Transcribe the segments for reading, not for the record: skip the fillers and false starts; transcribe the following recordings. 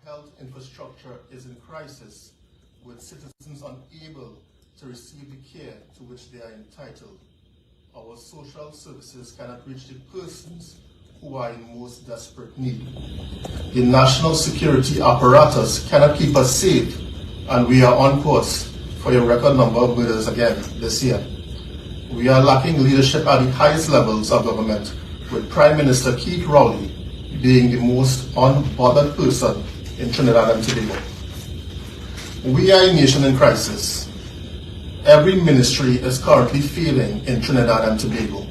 health infrastructure is in crisis, with citizens unable to receive the care to which they are entitled. Our social services cannot reach the persons who are in most desperate need. The national security apparatus cannot keep us safe, and we are on course for a record number of murders again this year. We are lacking leadership at the highest levels of government, with Prime Minister Keith Rowley being the most unbothered person in Trinidad and Tobago. We are a nation in crisis. Every ministry is currently failing in Trinidad and Tobago.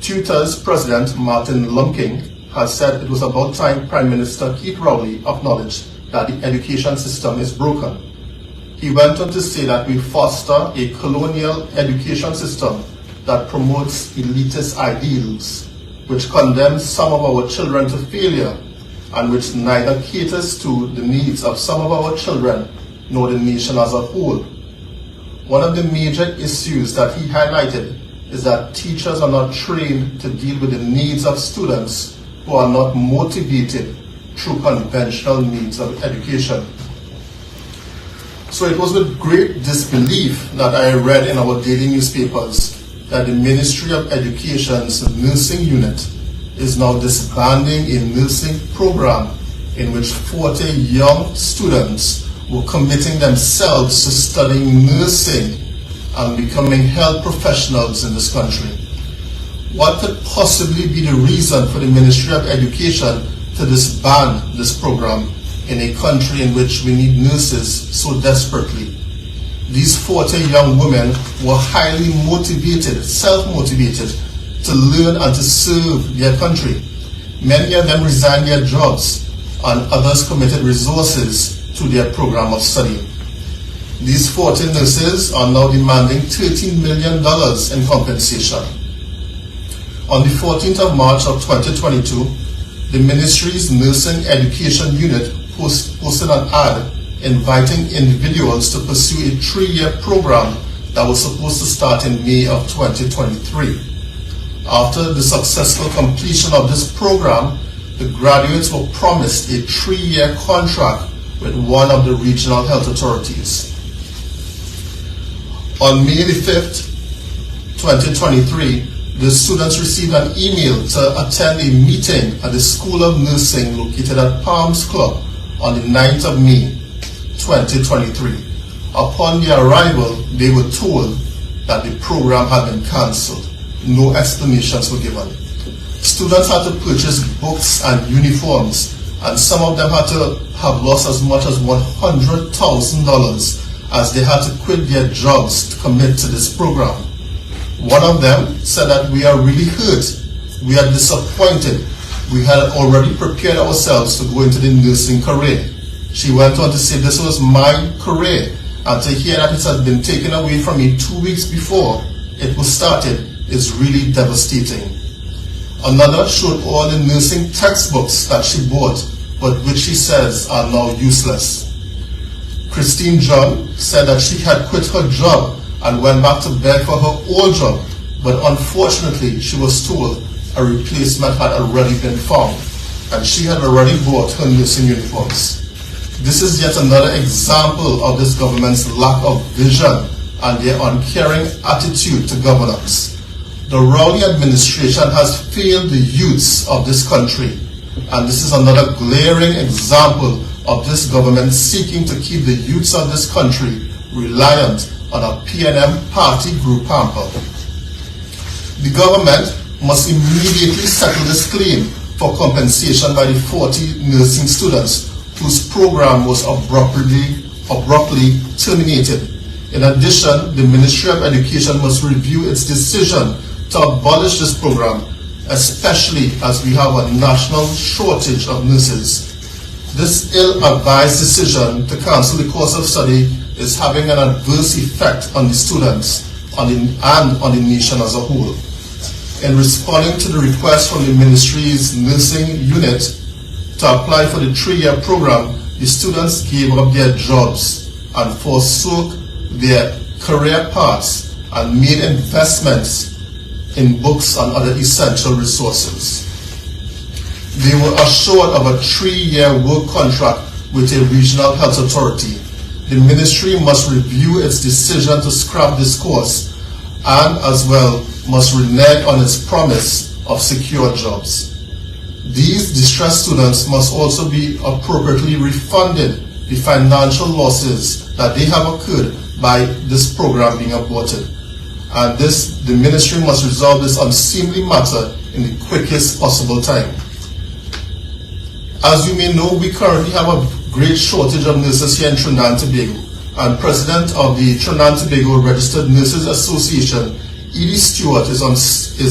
Tutor's President Martin Lumking has said it was about time Prime Minister Keith Rowley acknowledged that the education system is broken. He went on to say that we foster a colonial education system that promotes elitist ideals, which condemns some of our children to failure, and which neither caters to the needs of some of our children nor the nation as a whole. One of the major issues that he highlighted is that teachers are not trained to deal with the needs of students who are not motivated through conventional means of education. So it was with great disbelief that I read in our daily newspapers that the Ministry of Education's nursing unit is now disbanding a nursing program in which 40 young students were committing themselves to studying nursing and becoming health professionals in this country. What could possibly be the reason for the Ministry of Education to disband this program in a country in which we need nurses so desperately? These 40 young women were highly motivated, self-motivated to learn and to serve their country. Many of them resigned their jobs and others committed resources to their program of study. These 40 nurses are now demanding $13 million in compensation. On the 14th of March of 2022, the ministry's nursing education unit posted an ad inviting individuals to pursue a 3-year program that was supposed to start in May of 2023. After the successful completion of this program, the graduates were promised a 3-year contract with one of the regional health authorities. On May the 5th, 2023, the students received an email to attend a meeting at the School of Nursing located at Palms Club on the 9th of May, 2023. Upon their arrival, they were told that the program had been cancelled. No explanations were given. Students had to purchase books and uniforms, and some of them had to have lost as much as $100,000 as they had to quit their jobs to commit to this program. One of them said that we are really hurt, we are disappointed, we had already prepared ourselves to go into the nursing career. She went on to say this was my career, and to hear that it had been taken away from me 2 weeks before it was started is really devastating. Another showed all the nursing textbooks that she bought, but which she says are now useless. Christine John said that she had quit her job and went back to beg for her old job, but unfortunately she was told a replacement had already been found, and she had already bought her nursing uniforms. This is yet another example of this government's lack of vision and their uncaring attitude to governance. The Rowley administration has failed the youths of this country, and this is another glaring example of this government seeking to keep the youths of this country reliant on a PNM party group hamper. The government must immediately settle this claim for compensation by the 40 nursing students whose program was abruptly terminated. In addition, the Ministry of Education must review its decision to abolish this program, especially as we have a national shortage of nurses. This ill-advised decision to cancel the course of study is having an adverse effect on the students and on the nation as a whole. In responding to the request from the ministry's nursing unit to apply for the 3-year program, the students gave up their jobs and forsook their career paths and made investments in books and other essential resources. They were assured of a 3-year work contract with a regional health authority, the ministry must review its decision to scrap this course and as well must renege on its promise of secure jobs. These distressed students must also be appropriately refunded the financial losses that they have occurred by this program being aborted. And the ministry must resolve this unseemly matter in the quickest possible time. As you may know, we currently have a great shortage of nurses here in Trinidad and Tobago. And President of the Trinidad and Tobago Registered Nurses Association, Edie Stewart, is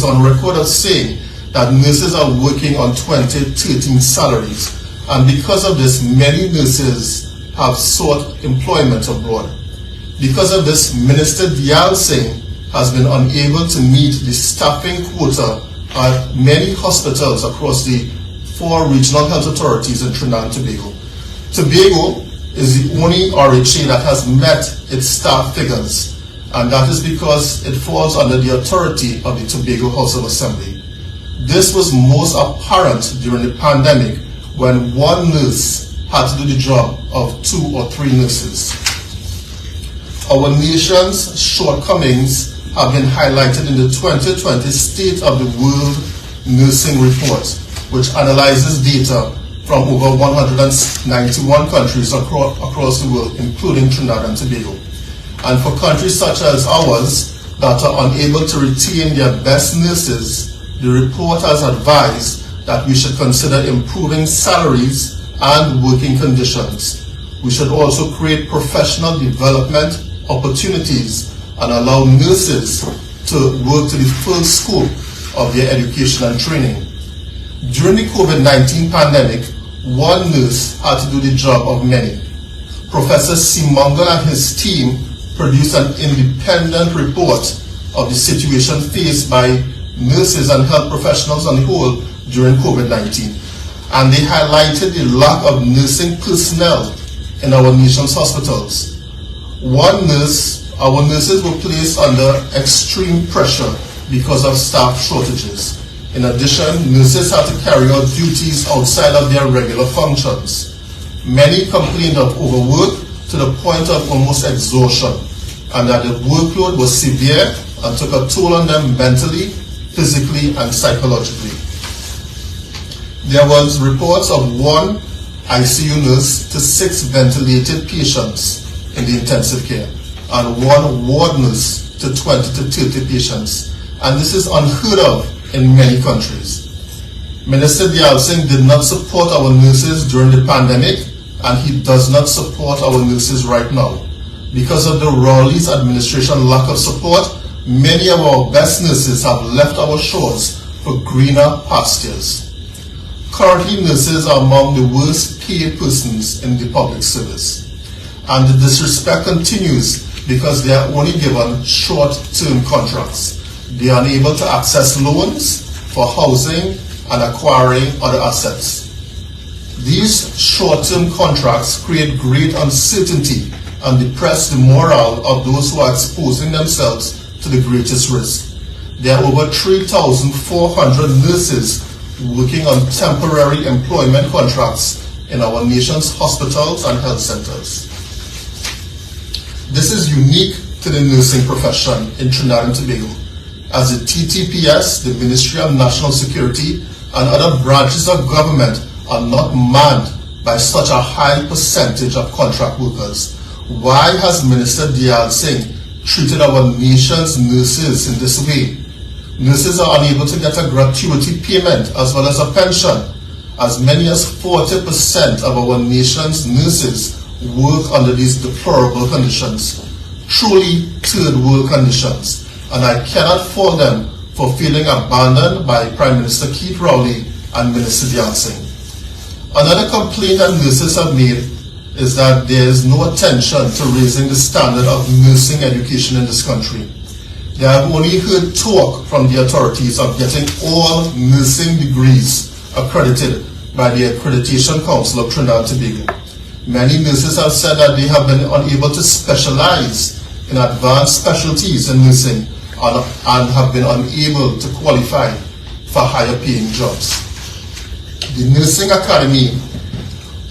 on record as saying that nurses are working on 2013 salaries. And because of this, many nurses have sought employment abroad. Because of this, Minister Diyal Singh has been unable to meet the staffing quota at many hospitals across the 4 regional health authorities in Trinidad and Tobago. Tobago is the only RHA that has met its staff figures, and that is because it falls under the authority of the Tobago House of Assembly. This was most apparent during the pandemic when one nurse had to do the job of 2 or 3 nurses. Our nation's shortcomings have been highlighted in the 2020 State of the World Nursing Report, which analyzes data from over 191 countries across the world, including Trinidad and Tobago. And for countries such as ours that are unable to retain their best nurses, the report has advised that we should consider improving salaries and working conditions. We should also create professional development opportunities and allow nurses to work to the full scope of their education and training. During the COVID-19 pandemic, one nurse had to do the job of many. Professor Simonga and his team produced an independent report of the situation faced by nurses and health professionals on the whole during COVID-19. And they highlighted the lack of nursing personnel in our nation's hospitals. Our nurses were placed under extreme pressure because of staff shortages. In addition, nurses had to carry out duties outside of their regular functions. Many complained of overwork to the point of almost exhaustion, and that the workload was severe and took a toll on them mentally, physically, and psychologically. There was reports of 1 ICU nurse to 6 ventilated patients in the intensive care, and 1 ward nurse to 20 to 30 patients. And this is unheard of in many countries. Minister Diyal Singh did not support our nurses during the pandemic, and he does not support our nurses right now. Because of the Rowley's administration lack of support, many of our best nurses have left our shores for greener pastures. Currently, nurses are among the worst paid persons in the public service. And the disrespect continues because they are only given short-term contracts. They are unable to access loans for housing and acquiring other assets. These short-term contracts create great uncertainty and depress the morale of those who are exposing themselves to the greatest risk. There are over 3,400 nurses working on temporary employment contracts in our nation's hospitals and health centers. This is unique to the nursing profession in Trinidad and Tobago, as the TTPS, the Ministry of National Security, and other branches of government are not manned by such a high percentage of contract workers. Why has Minister Diyal Singh treated our nation's nurses in this way? Nurses are unable to get a gratuity payment as well as a pension. As many as 40% of our nation's nurses work under these deplorable conditions, truly third world conditions, and I cannot fault them for feeling abandoned by Prime Minister Keith Rowley and Minister Diyal Singh. Another complaint that nurses have made is that there is no attention to raising the standard of nursing education in this country. They have only heard talk from the authorities of getting all nursing degrees accredited by the Accreditation Council of Trinidad and Tobago. Many nurses have said that they have been unable to specialize in advanced specialties in nursing and have been unable to qualify for higher paying jobs. The Nursing Academy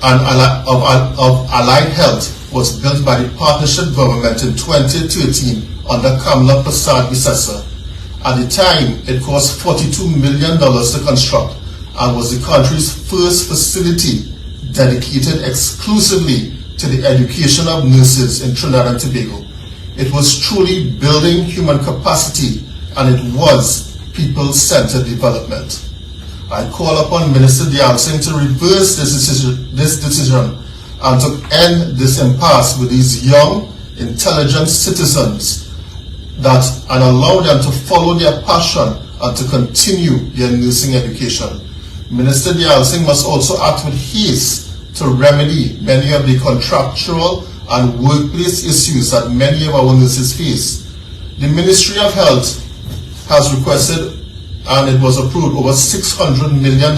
of Allied Health was built by the partnership government in 2013 under Kamla Prasad-Bisesa. At the time, it cost $42 million to construct and was the country's first facility dedicated exclusively to the education of nurses in Trinidad and Tobago. It was truly building human capacity, and it was people-centered development. I call upon Minister Dialsingh to reverse this decision and to end this impasse with these young, intelligent citizens and allow them to follow their passion and to continue their nursing education. Minister Dialsingh must also act with haste to remedy many of the contractual and workplace issues that many of our nurses face. The Ministry of Health has requested, and it was approved, over $600 million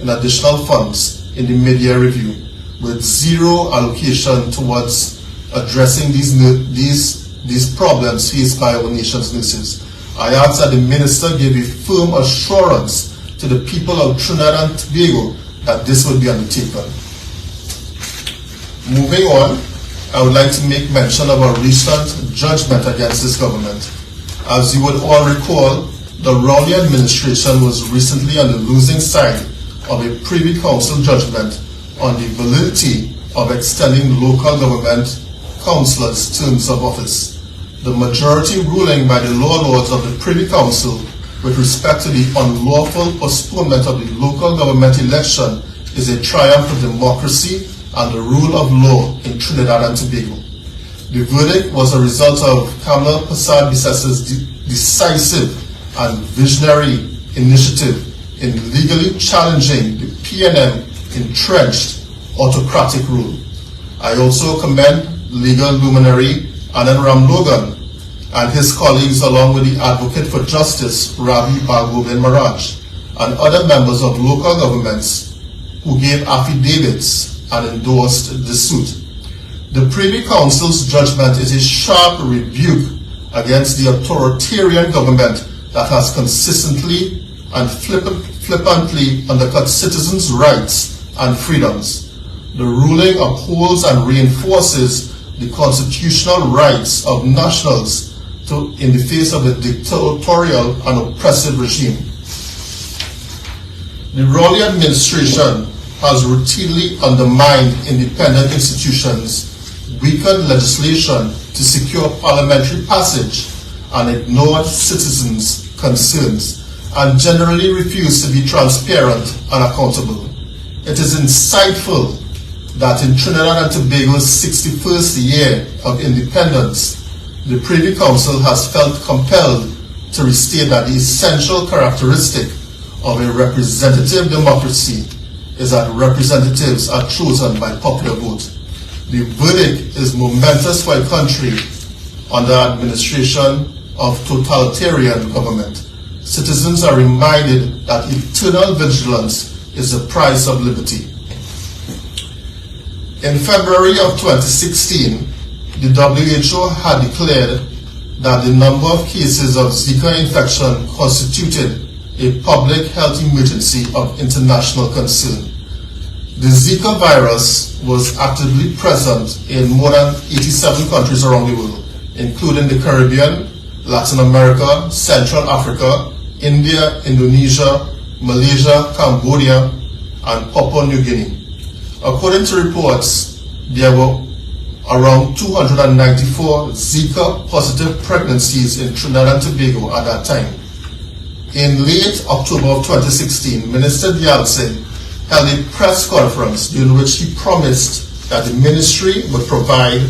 in additional funds in the mid-year review, with zero allocation towards addressing these problems faced by our nation's nurses. I ask that the Minister give a firm assurance to the people of Trinidad and Tobago that this will be undertaken. Moving on, I would like to make mention of a recent judgment against this government. As you would all recall, the Rowley administration was recently on the losing side of a Privy Council judgment on the validity of extending local government councillors' terms of office. The majority ruling by the law lords of the Privy Council with respect to the unlawful postponement of the local government election is a triumph of democracy and the rule of law in Trinidad and Tobago. The verdict was a result of Kamla Prasad-Bisesa's decisive and visionary initiative in legally challenging the PNM entrenched autocratic rule. I also commend legal luminary Anand Ram Logan and his colleagues, along with the Advocate for Justice Ravi Bhargav Maharaj and other members of local governments who gave affidavits and endorsed the suit. The Privy Council's judgment is a sharp rebuke against the authoritarian government that has consistently and flippantly undercut citizens' rights and freedoms. The ruling upholds and reinforces the constitutional rights of nationals in the face of a dictatorial and oppressive regime. The Rowley administration has routinely undermined independent institutions, weakened legislation to secure parliamentary passage, and ignored citizens' concerns, and generally refused to be transparent and accountable. It is insightful that in Trinidad and Tobago's 61st year of independence, the Privy Council has felt compelled to restate that the essential characteristic of a representative democracy is that representatives are chosen by popular vote. The verdict is momentous for a country under administration of totalitarian government. Citizens are reminded that eternal vigilance is the price of liberty. In February of 2016, the WHO had declared that the number of cases of Zika infection constituted a public health emergency of international concern. The Zika virus was actively present in more than 87 countries around the world, including the Caribbean, Latin America, Central Africa, India, Indonesia, Malaysia, Cambodia, and Papua New Guinea. According to reports, there were around 294 Zika-positive pregnancies in Trinidad and Tobago at that time. In late October of 2016, Minister Dialsingh held a press conference during which he promised that the ministry would provide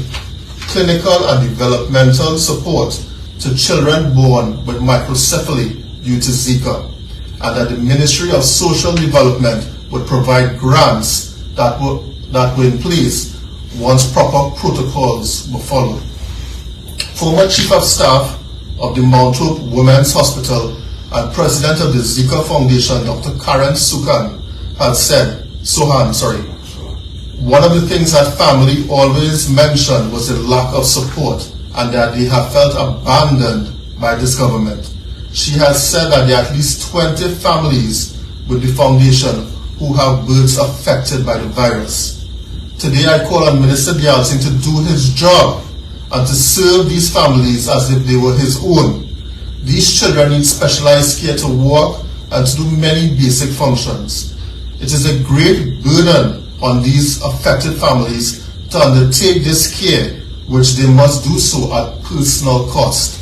clinical and developmental support to children born with microcephaly due to Zika, and that the Ministry of Social Development would provide grants that were in place once proper protocols were followed. Former Chief of Staff of the Mount Hope Women's Hospital and President of the Zika Foundation, Dr. Karen Sohan, said, one of the things that family always mentioned was the lack of support and that they have felt abandoned by this government. She has said that there are at least 20 families with the foundation who have births affected by the virus. Today I call on Minister Dayal Singh to do his job and to serve these families as if they were his own. These children need specialized care to walk and to do many basic functions. It is a great burden on these affected families to undertake this care, which they must do so at personal cost.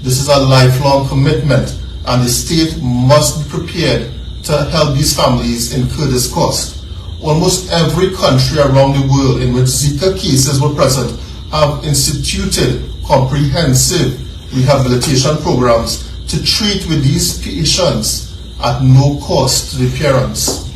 This is a lifelong commitment, and the state must be prepared to help these families incur this cost. Almost every country around the world in which Zika cases were present have instituted comprehensive rehabilitation programs to treat with these patients at no cost to the parents.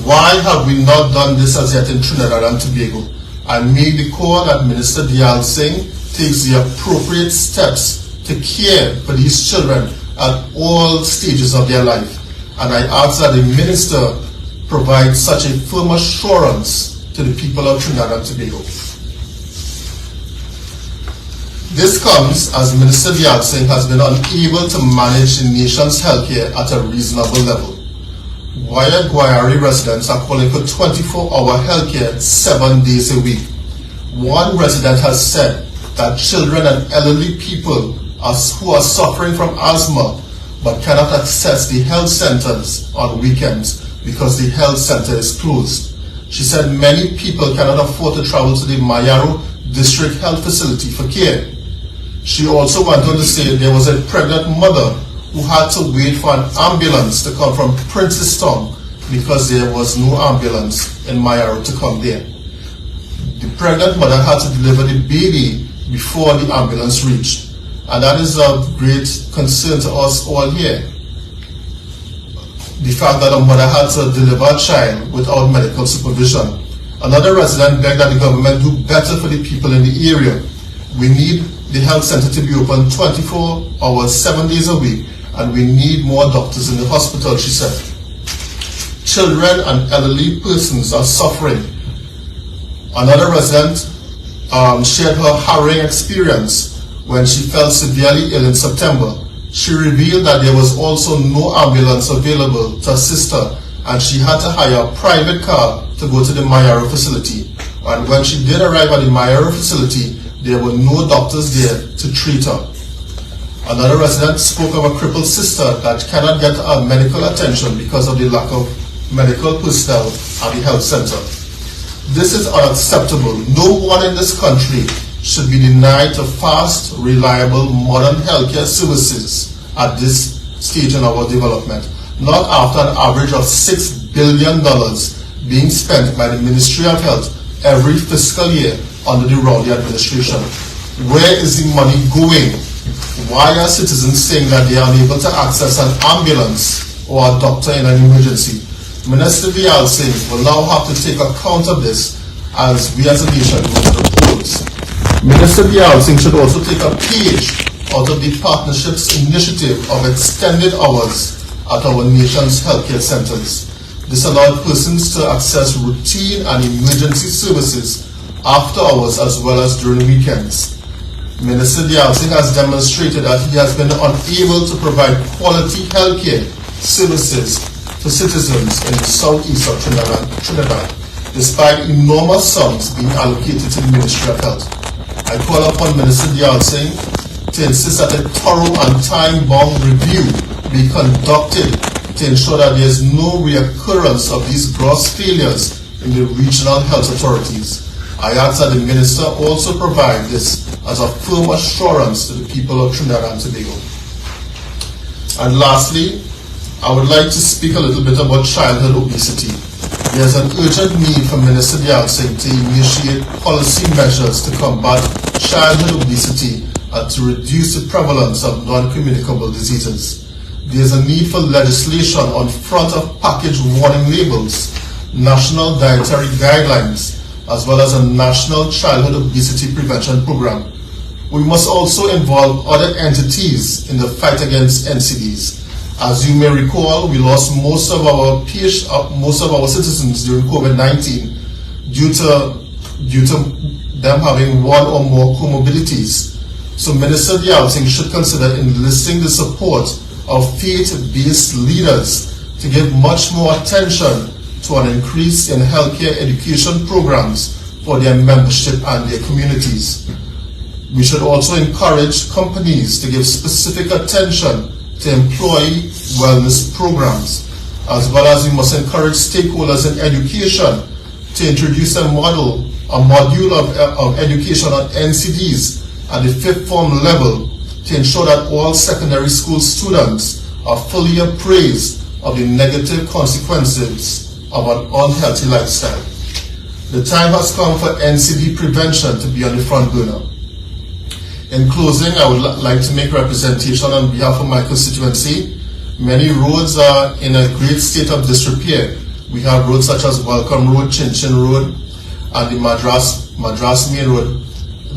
Why have we not done this as yet in Trinidad and Tobago? I make the call that Minister Dayal Singh takes the appropriate steps to care for these children at all stages of their life. And I ask that the Minister provide such a firm assurance to the people of Trinidad and Tobago. This comes as Minister Dayal Singh has been unable to manage the nation's healthcare at a reasonable level. Guayari residents are calling for 24-hour healthcare 7 days a week. One resident has said that children and elderly people who are suffering from asthma but cannot access the health centers on weekends because the health center is closed. She said many people cannot afford to travel to the Mayaro District Health Facility for care. She also went on to say there was a pregnant mother who had to wait for an ambulance to come from Princestown because there was no ambulance in Mayaro to come there. The pregnant mother had to deliver the baby before the ambulance reached. And that is of great concern to us all here. The fact that a mother had to deliver a child without medical supervision. Another resident begged that the government do better for the people in the area. We need the health center to be open 24 hours, 7 days a week, and we need more doctors in the hospital, she said. Children and elderly persons are suffering. Another resident shared her harrowing experience when she fell severely ill in September. She revealed that there was also no ambulance available to assist her, and she had to hire a private car to go to the Mayaro facility. And when she did arrive at the Mayaro facility, there were no doctors there to treat her. Another resident spoke of a crippled sister that cannot get medical attention because of the lack of medical personnel at the health center. This is unacceptable. No one in this country should be denied to fast, reliable, modern healthcare services at this stage in our development, not after an average of $6 billion being spent by the Ministry of Health every fiscal year under the Rowley administration. Where is the money going? Why are citizens saying that they are unable to access an ambulance or a doctor in an emergency? Minister Dayal Singh will now have to take account of this as we as a nation go to the polls. Minister Dayal Singh should also take a page out of the partnership's initiative of extended hours at our nation's healthcare centers. This allowed persons to access routine and emergency services after hours as well as during weekends. Minister Dayal Singh has demonstrated that he has been unable to provide quality healthcare services to citizens in the southeast of Trinidad, despite enormous sums being allocated to the Ministry of Health. I call upon Minister Dayal Singh to insist that a thorough and time-bound review be conducted to ensure that there is no reoccurrence of these gross failures in the regional health authorities. I ask that the Minister also provide this as a firm assurance to the people of Trinidad and Tobago. And lastly, I would like to speak a little bit about childhood obesity. There is an urgent need for Minister Dayal Singh to initiate policy measures to combat childhood obesity and to reduce the prevalence of non-communicable diseases. There is a need for legislation on front of package warning labels, national dietary guidelines, as well as a national childhood obesity prevention program. We must also involve other entities in the fight against NCDs. As you may recall, we lost most of our citizens during COVID-19 due to them having one or more comorbidities. So Minister Dayal Singh should consider enlisting the support of faith-based leaders to give much more attention to an increase in healthcare education programs for their membership and their communities. We should also encourage companies to give specific attention to employee wellness programs, as well as we must encourage stakeholders in education to introduce a module of education on NCDs at the 5th form level to ensure that all secondary school students are fully appraised of the negative consequences of an unhealthy lifestyle. The time has come for NCD prevention to be on the front burner. In closing, I would like to make representation on behalf of my constituency. Many roads are in a great state of disrepair. We have roads such as Welcome Road, Chin Chin Road, and the Madras Main Road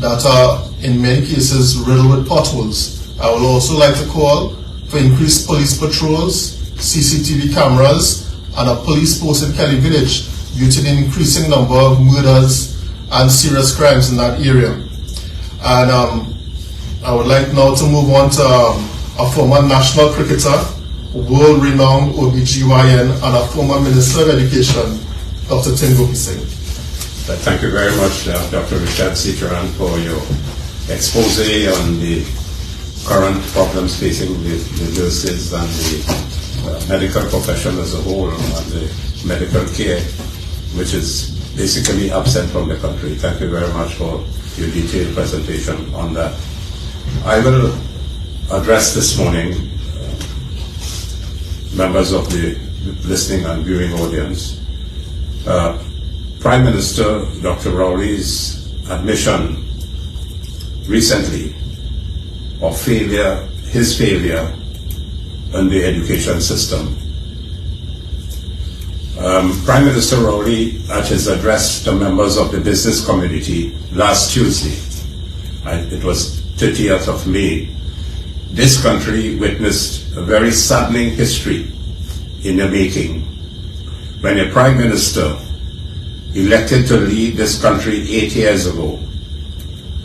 that are in many cases riddled with potholes. I would also like to call for increased police patrols, CCTV cameras, and a police post in Kelly Village due to the increasing number of murders and serious crimes in that area. And I would like now to move on to a former national cricketer, world-renowned OBGYN, and a former Minister of Education, Dr. Goopeesingh. Thank you very much, Dr. Richard Seecharan, for your expose on the current problems facing the nurses and the medical profession as a whole, and the medical care, which is basically absent from the country. Thank you very much for your detailed presentation on that. I will address this morning members of the listening and viewing audience. Prime Minister Dr. Rowley's admission recently of his failure in the education system. Prime Minister Rowley, at his address to members of the business community last Tuesday, it was 30th of May, this country witnessed a very saddening history in the making when a Prime Minister elected to lead this country 8 years ago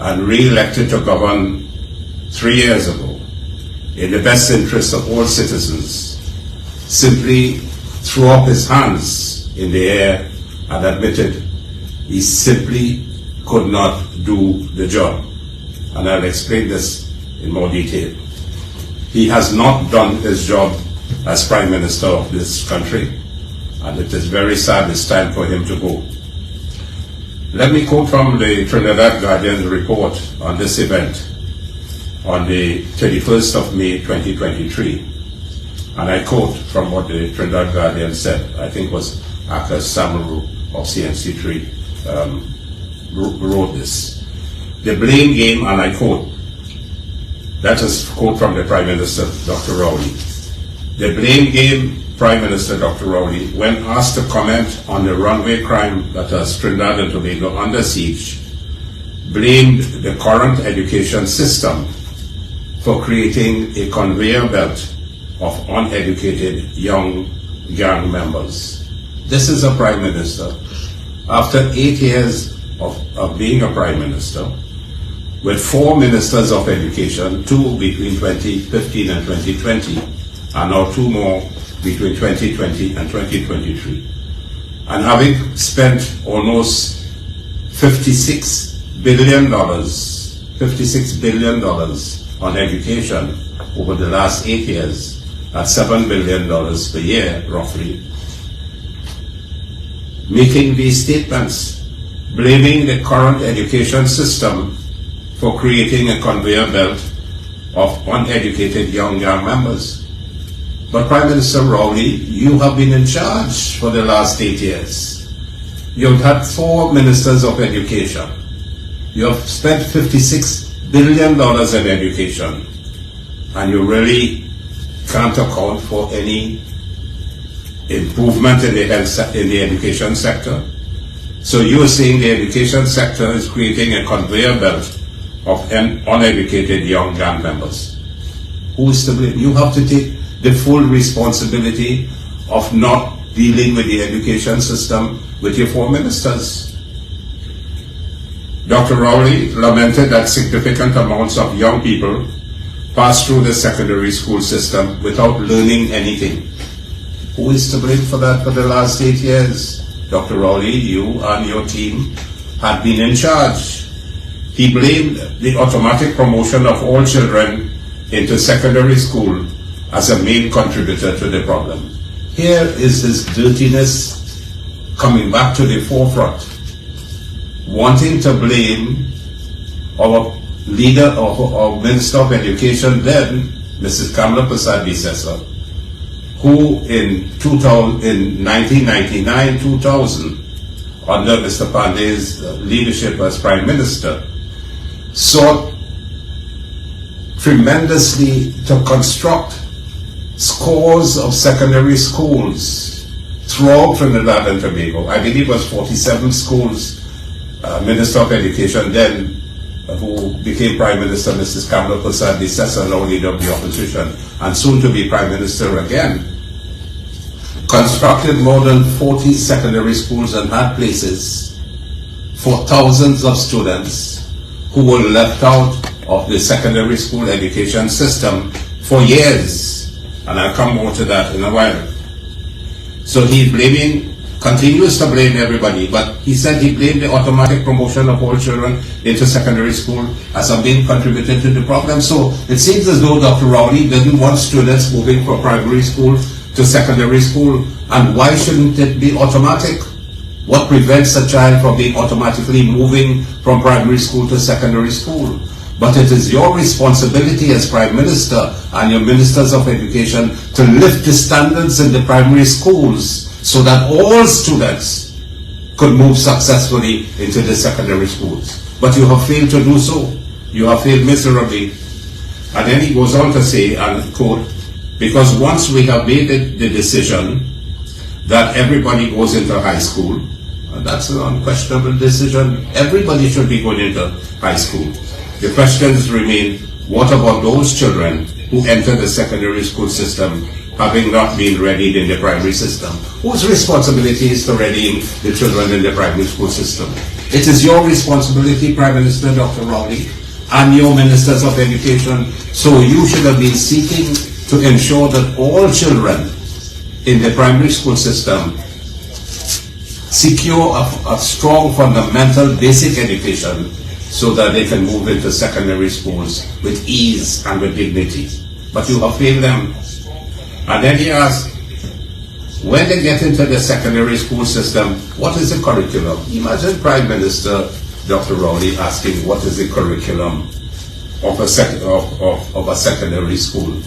and re-elected to govern 3 years ago in the best interest of all citizens, simply threw up his hands in the air and admitted he simply could not do the job. And I'll explain this in more detail. He has not done his job as Prime Minister of this country, and it is very sad it's time for him to go. Let me quote from the Trinidad Guardian's report on this event on the 31st of May 2023. And I quote from what the Trinidad Guardian said, I think was Aka Samaru of CNC3 wrote this. The blame game, and I quote, that is a quote from the Prime Minister, Dr. Rowley. The blame game, Prime Minister Dr. Rowley, when asked to comment on the runway crime that has Trinidad and Tobago under siege, blamed the current education system for creating a conveyor belt of uneducated young gang members. This is a Prime Minister, after 8 years of being a Prime Minister, with 4 ministers of education, 2 between 2015 and 2020, and now 2 more between 2020 and 2023. And having spent almost $56 billion on education over the last 8 years, at $7 billion per year, roughly, making these statements, blaming the current education system for creating a conveyor belt of uneducated young gang members. But Prime Minister Rowley, you have been in charge for the last 8 years. You've had 4 ministers of education. You have spent $56 billion in education, and you really can't account for any improvement in the education sector. So you're saying the education sector is creating a conveyor belt of uneducated young gang members. Who is to blame? You have to take the full responsibility of not dealing with the education system with your 4 ministers. Dr. Rowley lamented that significant amounts of young people pass through the secondary school system without learning anything. Who is to blame for that for the last 8 years? Dr. Rowley, you and your team had been in charge. He blamed the automatic promotion of all children into secondary school as a main contributor to the problem. Here is his dirtiness coming back to the forefront, wanting to blame our leader of our Minister of Education then, Mrs. Kamala Prasad-Bisesa, who in 1999-2000, under Mr. Pandey's leadership as Prime Minister, sought tremendously to construct scores of secondary schools throughout Trinidad and Tobago. I believe it was 47 schools. Minister of Education then, who became Prime Minister, Mrs. Kamala Prasad-Bisesa, now leader of the opposition, and soon to be Prime Minister again, constructed more than 40 secondary schools and had places for thousands of students who were left out of the secondary school education system for years. And I'll come more to that in a while. So he's blaming, continues to blame everybody, but he said he blamed the automatic promotion of all children into secondary school as a main contributor to the problem. So it seems as though Dr. Rowley didn't want students moving from primary school to secondary school. And why shouldn't it be automatic? What prevents a child from being automatically moving from primary school to secondary school? But it is your responsibility as Prime Minister and your Ministers of Education to lift the standards in the primary schools so that all students could move successfully into the secondary schools. But you have failed to do so. You have failed miserably. And then he goes on to say, and quote, because once we have made the decision that everybody goes into high school, and that's an unquestionable decision, everybody should be going into high school. The questions remain, what about those children who enter the secondary school system having not been readied in the primary system? Whose responsibility is to readying the children in the primary school system? It is your responsibility, Prime Minister Dr. Rowley, and your Ministers of Education. So you should have been seeking to ensure that all children in the primary school system secure a strong fundamental basic education so that they can move into secondary schools with ease and with dignity. But you have failed them. And then he asks, when they get into the secondary school system, what is the curriculum? Imagine Prime Minister Dr. Rowley asking, what is the curriculum of a secondary school?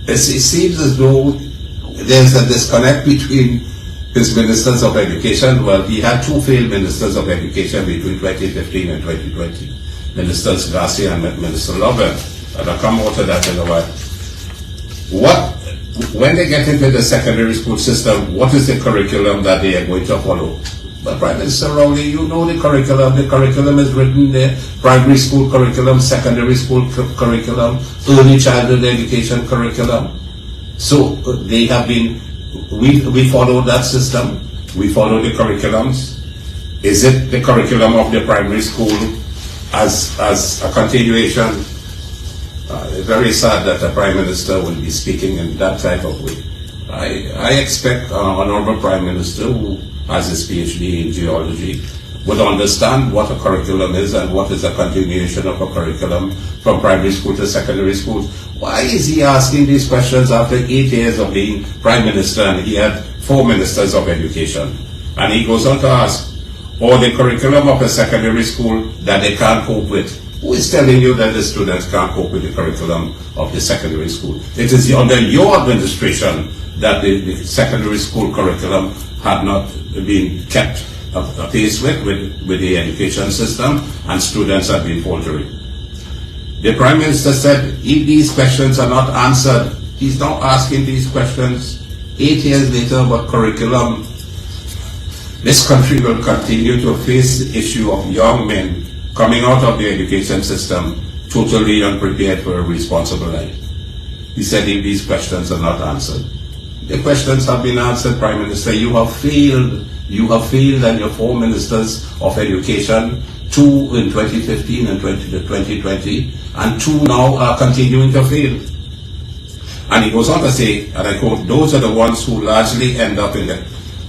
It seems as though there's a disconnect between his Ministers of Education. Well, he had two failed Ministers of Education between 2015 and 2020. Ministers Garcia and Minister Lovett. And I'll come more to that in a while. When they get into the secondary school system, what is the curriculum that they are going to follow? But Prime Minister Rowley, you know the curriculum. The curriculum is written there. Primary school curriculum, secondary school curriculum, early childhood education curriculum. So they have been, we follow that system. We follow the curriculums. Is it the curriculum of the primary school as a continuation? Very sad that the Prime Minister will be speaking in that type of way. I expect Honorable Prime Minister, who has his PhD in geology, would understand what a curriculum is and what is a continuation of a curriculum from primary school to secondary school. Why is he asking these questions after 8 years of being Prime Minister and he had 4 Ministers of Education? And he goes on to ask, or the curriculum of a secondary school that they can't cope with. Who is telling you that the students can't cope with the curriculum of the secondary school? It is under your administration that the secondary school curriculum had not been kept apace with the education system, and students have been faltering. The Prime Minister said, if these questions are not answered, he's not asking these questions 8 years later about curriculum. This country will continue to face the issue of young men coming out of the education system totally unprepared for a responsible life. He said, if these questions are not answered. The questions have been answered, Prime Minister. You have failed. You have failed, and your 4 Ministers of Education, 2 in 2015 and 2020, and 2 now are continuing to fail. And he goes on to say, and I quote, those are the ones who largely end up in the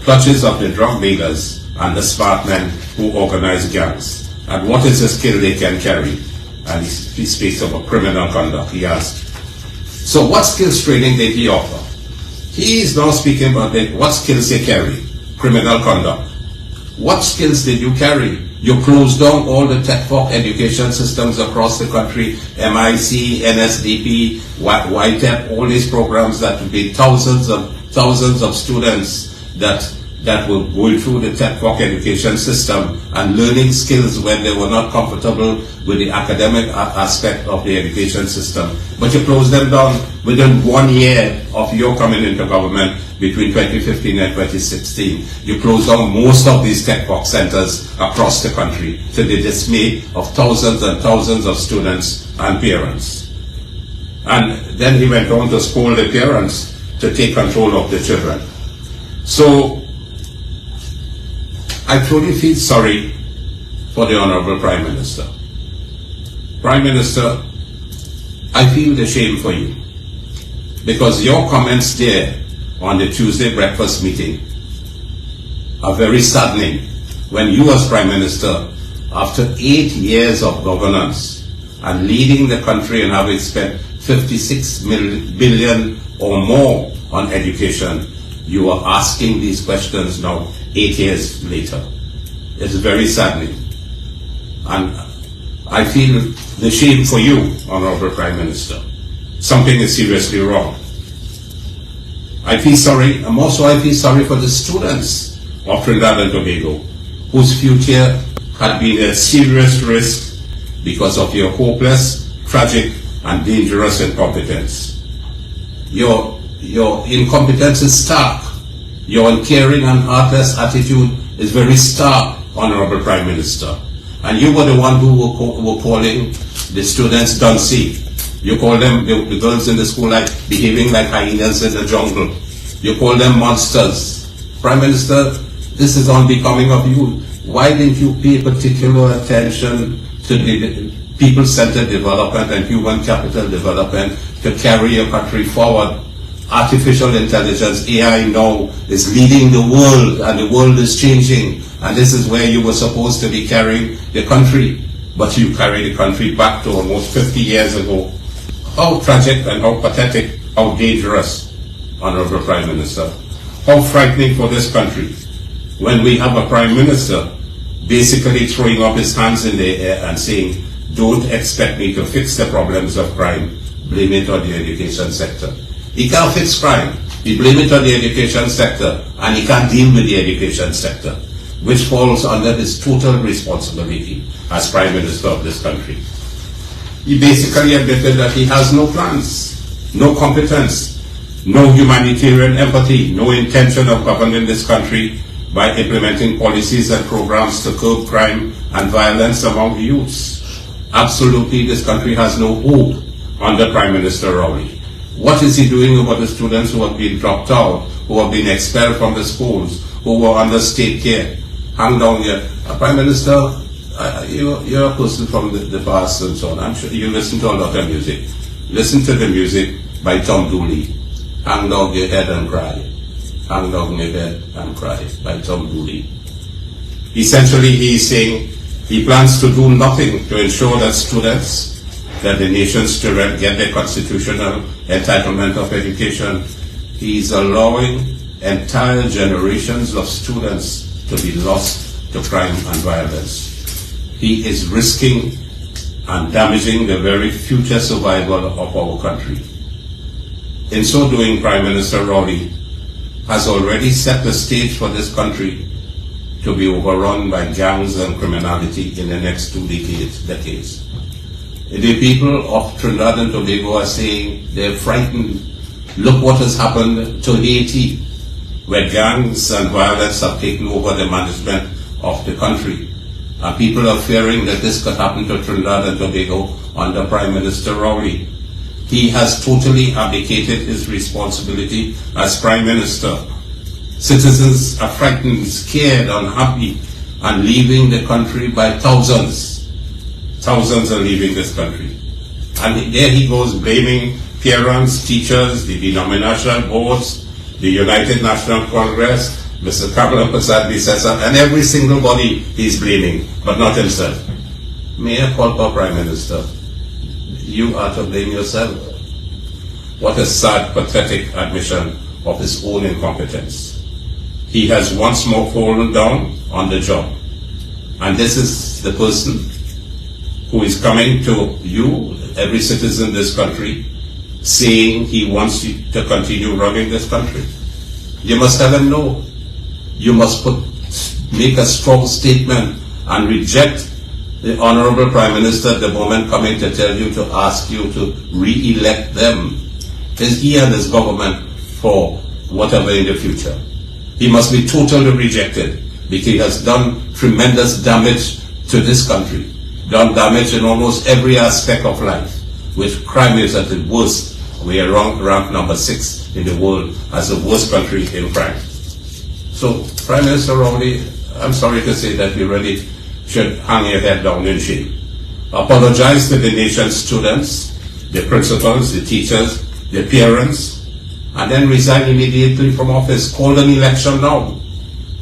clutches of the drug dealers and the smart men who organize gangs. And what is the skill they can carry? And he speaks about criminal conduct. He asks, so what skills training did he offer? He is now speaking about what skills they carry. Criminal conduct. What skills did you carry? You closed down all the tech-fork education systems across the country, MIC, NSDP, YTEP, all these programs that would be thousands of students that were going through the tech-fork education system and learning skills when they were not comfortable with the academic aspect of the education system. But you closed them down within 1 year of your coming into government between 2015 and 2016. You closed down most of these tech-fork centers across the country to the dismay of thousands and thousands of students and parents. And then he went on to scold the parents to take control of the children. So I truly feel sorry for the Honorable Prime Minister. Prime Minister, I feel the shame for you, because your comments there on the Tuesday breakfast meeting are very saddening when you as Prime Minister, after 8 years of governance and leading the country and having spent 56 billion or more on education, you are asking these questions now 8 years later. It's very saddening. And I feel the shame for you, Honorable Prime Minister. Something is seriously wrong. I feel sorry, and also I feel sorry for the students of Trinidad and Tobago, whose future had been at serious risk because of your hopeless, tragic, and dangerous incompetence. Your incompetence is stark. Your uncaring and heartless attitude is very stark, Honorable Prime Minister. And you were the one who were calling the students duncy. You call them, the girls in the school, like behaving like hyenas in the jungle. You call them monsters. Prime Minister, this is unbecoming of you. Why didn't you pay particular attention to the people-centered development and human capital development to carry your country forward? Artificial intelligence, AI now, is leading the world, and the world is changing. And this is where you were supposed to be carrying the country, but you carry the country back to almost 50 years ago. How tragic and how pathetic, how dangerous, Honorable Prime Minister. How frightening for this country when we have a Prime Minister basically throwing up his hands in the air and saying, don't expect me to fix the problems of crime, blame it on the education sector. He can't fix crime. He blames it on the education sector, and he can't deal with the education sector, which falls under his total responsibility as Prime Minister of this country. He basically admitted that he has no plans, no competence, no humanitarian empathy, no intention of governing this country by implementing policies and programs to curb crime and violence among the youths. Absolutely, this country has no hope under Prime Minister Rowley. What is he doing about the students who have been dropped out, who have been expelled from the schools, who were under state care? Hang down here. Prime Minister, you're a person from the past and so on. I'm sure you listen to a lot of music. Listen to the music by Tom Dooley. Hang down your head and cry. Hang down your head and cry by Tom Dooley. Essentially, he is saying he plans to do nothing to ensure that students, that the nation's children get their constitutional entitlement of education. He is allowing entire generations of students to be lost to crime and violence. He is risking and damaging the very future survival of our country. In so doing, Prime Minister Rowley has already set the stage for this country to be overrun by gangs and criminality in the next 2 decades. The people of Trinidad and Tobago are saying they're frightened. Look what has happened to Haiti, where gangs and violence have taken over the management of the country. And people are fearing that this could happen to Trinidad and Tobago under Prime Minister Rowley. He has totally abdicated his responsibility as Prime Minister. Citizens are frightened, scared, unhappy, and leaving the country by thousands. Thousands are leaving this country. And there he goes blaming parents, teachers, the denominational boards, the United National Congress, Mr. Kamala Prasad Bisesa, and every single body he's blaming, but not himself. May I call for Prime Minister? You are to blame yourself. What a sad, pathetic admission of his own incompetence. He has once more fallen down on the job. And this is the person who is coming to you, every citizen in this country, saying he wants you to continue running this country. You must tell him no. You must make a strong statement and reject the Honorable Prime Minister at the moment coming to tell you, to ask you to re-elect them. Is he and his government for whatever in the future. He must be totally rejected because he has done tremendous damage to this country, done damage in almost every aspect of life, which crime is at the worst. We are ranked number 6 in the world as the worst country in crime. So, Prime Minister Rowley, I'm sorry to say that you really should hang your head down in shame. Apologize to the nation's students, the principals, the teachers, the parents, and then resign immediately from office. Call an election now.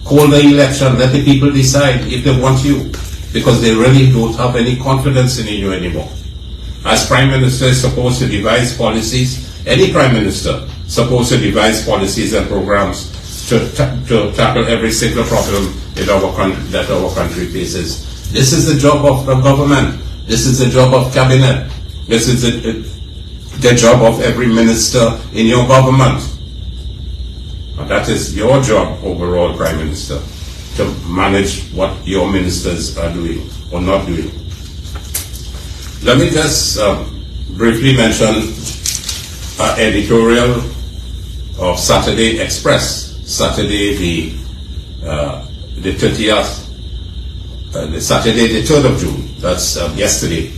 Call the election, let the people decide if they want you, because they really don't have any confidence in you anymore. As Prime Minister is supposed to devise policies, any Prime Minister is supposed to devise policies and programs to tackle every single problem in our country, that our country faces. This is the job of the government. This is the job of cabinet. This is the job of every minister in your government. And that is your job overall, Prime Minister, to manage what your ministers are doing or not doing. Let me just briefly mention an editorial of Saturday Express, Saturday the 30th, Saturday the 3rd of June, that's yesterday.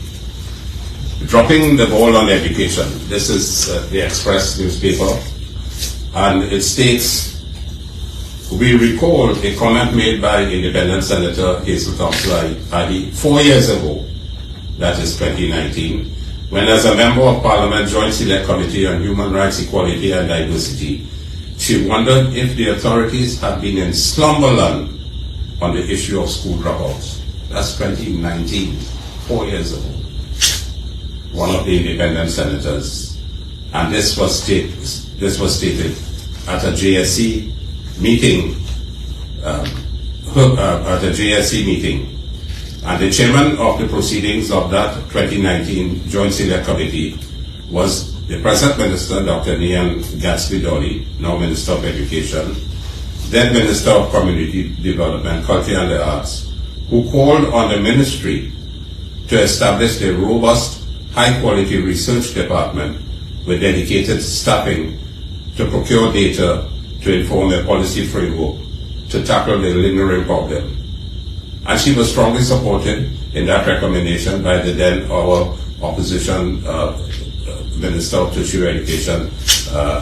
Dropping the ball on education. This is the Express newspaper, and it states, we recall a comment made by Independent Senator Hazel Thompson-Addy 4 years ago, that is 2019, when as a member of Parliament Joint Select Committee on Human Rights, Equality and Diversity, she wondered if the authorities had been in slumberland on the issue of school dropouts. That's 2019, 4 years ago. One of the independent senators, and this was stated at a JSC meeting, and the chairman of the proceedings of that 2019 Joint Select Committee was the present Minister, Dr. Nian Gatsby-Dolly, now Minister of Education, then Minister of Community Development, Culture and the Arts, who called on the ministry to establish a robust, high-quality research department with dedicated staffing to procure data to inform a policy framework to tackle the lingering problem. And she was strongly supported in that recommendation by the then our opposition Minister of Tertiary Education,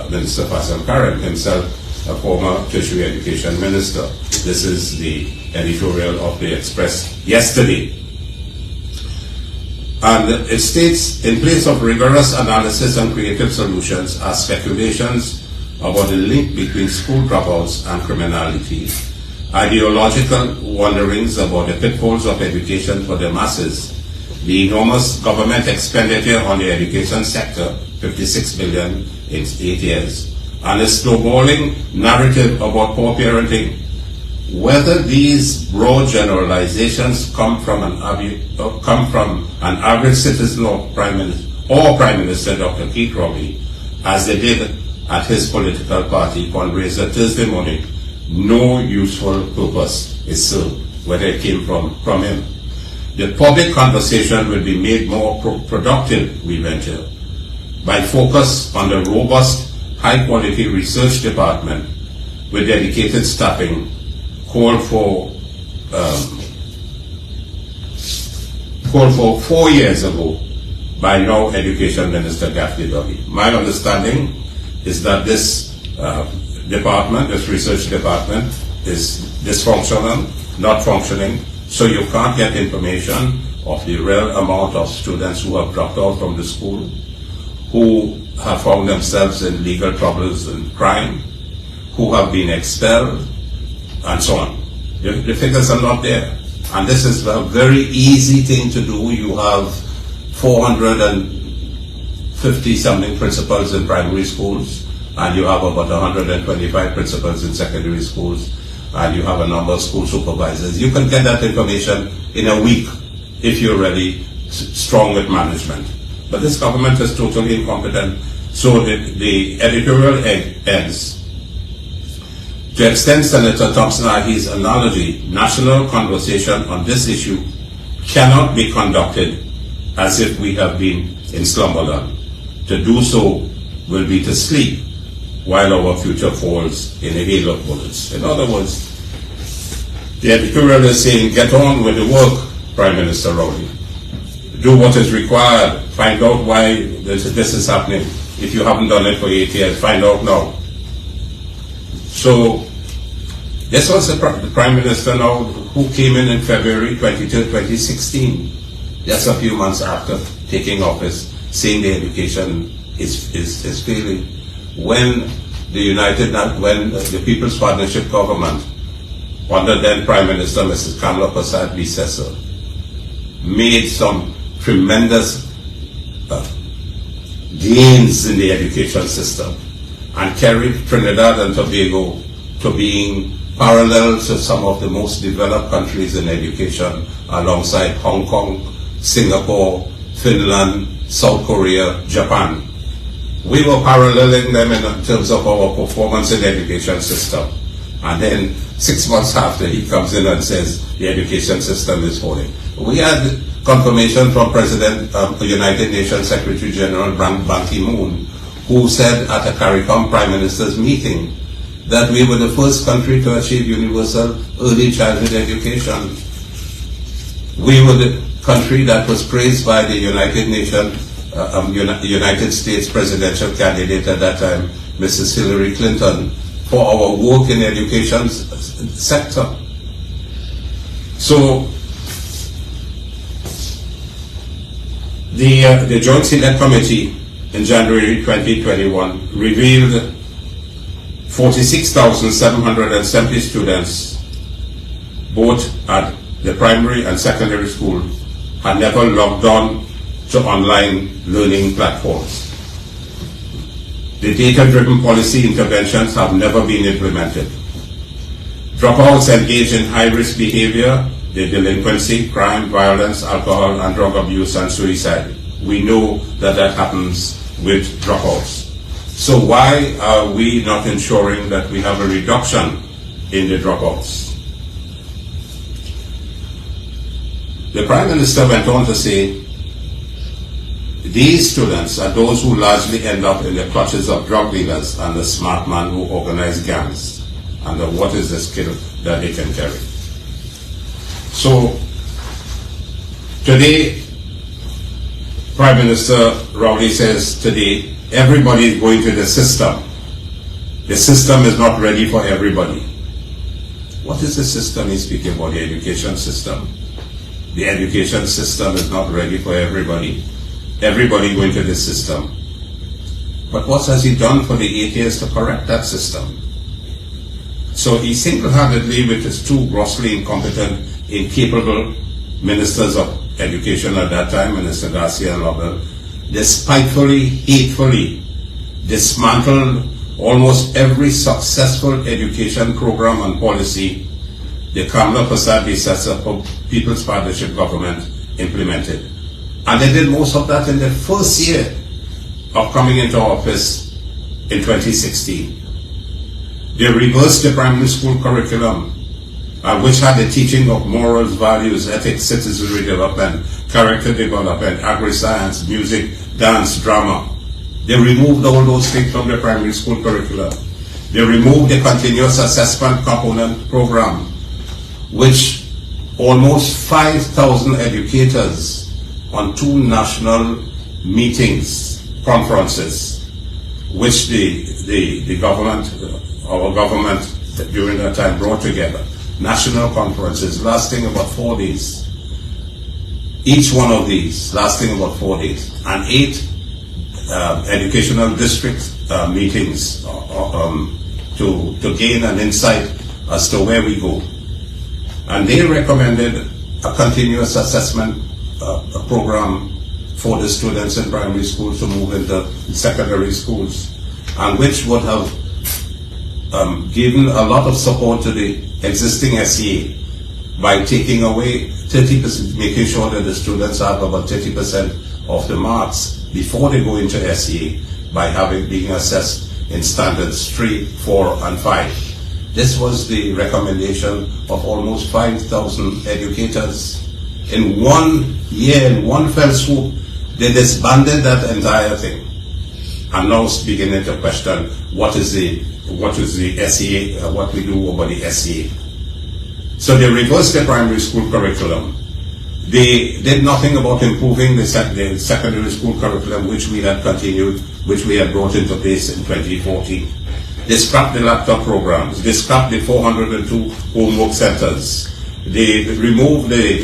Minister Faisal Karen, himself a former Tertiary Education Minister. This is the editorial of the Express yesterday. And it states, in place of rigorous analysis and creative solutions are speculations about the link between school dropouts and criminality, ideological wonderings about the pitfalls of education for the masses, the enormous government expenditure on the education sector, 56 billion in 8 years, and a snowballing narrative about poor parenting. Whether these broad generalizations come from an average citizen or Prime Minister Dr. Keith Rowley, as they did at his political party fundraiser Thursday morning, no useful purpose is served, whether it came from him. The public conversation will be made more productive, we venture, by focus on the robust, high-quality research department with dedicated staffing called for 4 years ago by now Education Minister Gatsby-Dolly. My understanding is that this department, this research department, is dysfunctional, not functioning, so you can't get information of the real amount of students who have dropped out from the school, who have found themselves in legal troubles and crime, who have been expelled, and so on. The figures are not there. And this is a very easy thing to do. You have 450-something principals in primary schools, and you have about 125 principals in secondary schools, and you have a number of school supervisors. You can get that information in a week if you're really strong with management. But this government is totally incompetent. So the editorial ends. To extend Senator Thompson-Ahi's analogy, national conversation on this issue cannot be conducted as if we have been in slumberland. To do so will be to sleep while our future falls in a hail of bullets. In other words, the editorial is saying, get on with the work, Prime Minister Rowley. Do what is required. Find out why this is happening. If you haven't done it for 8 years, find out now. So, this was the Prime Minister now who came in February 23, 2016, just a few months after taking office, saying the education is failing. When the People's Partnership Government, under then Prime Minister Mrs. Kamala Prasad Bisesa, made some tremendous gains in the education system and carried Trinidad and Tobago to being parallel to some of the most developed countries in education, alongside Hong Kong, Singapore, Finland, South Korea, Japan. We were paralleling them in terms of our performance in the education system. And then 6 months after, he comes in and says the education system is falling. We had confirmation from President of the United Nations Secretary General Ban Ki-moon, who said at a CARICOM Prime Minister's meeting that we were the first country to achieve universal early childhood education. We were the country that was praised by the United States presidential candidate at that time, Mrs. Hillary Clinton, for our work in the education sector. So, the Joint Select Committee in January 2021 revealed 46,770 students, both at the primary and secondary school, had never logged on to online learning platforms. The data-driven policy interventions have never been implemented. Dropouts engage in high-risk behavior, the delinquency, crime, violence, alcohol and drug abuse, and suicide. We know that happens with dropouts. So why are we not ensuring that we have a reduction in the dropouts? The Prime Minister went on to say, these students are those who largely end up in the clutches of drug dealers and the smart man who organize gangs. And what is the skill that they can carry? So, today, Prime Minister Rowley says today, everybody is going to the system. The system is not ready for everybody. What is the system he's speaking about? The education system. The education system is not ready for everybody. Everybody going to the system. But what has he done for the 8 years to correct that system? So he single-handedly, with his two grossly incompetent, incapable ministers of education at that time, Minister Garcia and Lovell, despitefully, hatefully dismantled almost every successful education program and policy the Kamala Prasad Bisesa People's Partnership Government implemented. And they did most of that in the first year of coming into office in 2016. They reversed the primary school curriculum, which had the teaching of morals, values, ethics, citizenry development, character development, agri-science, music, dance, drama. They removed all those things from the primary school curriculum. They removed the continuous assessment component program, which almost 5,000 educators on 2 national meetings, conferences, which the government, our government during that time brought together. National conferences lasting about 4 days. Each one of these lasting about 4 days. And 8 educational district meetings to gain an insight as to where we go. And they recommended a continuous assessment program for the students in primary schools to move into secondary schools, and which would have given a lot of support to the existing SEA by taking away 30%, making sure that the students have about 30% of the marks before they go into SEA by being assessed in standards 3, 4, and 5. This was the recommendation of almost 5,000 educators. In 1 year, in one fell swoop, they disbanded that entire thing. I'm now beginning to question what is the SEA, what we do over the SEA. So they reversed the primary school curriculum. They did nothing about improving the secondary school curriculum, which we had continued, which we had brought into place in 2014. They scrapped the laptop programs. They scrapped the 402 homework centers. They removed the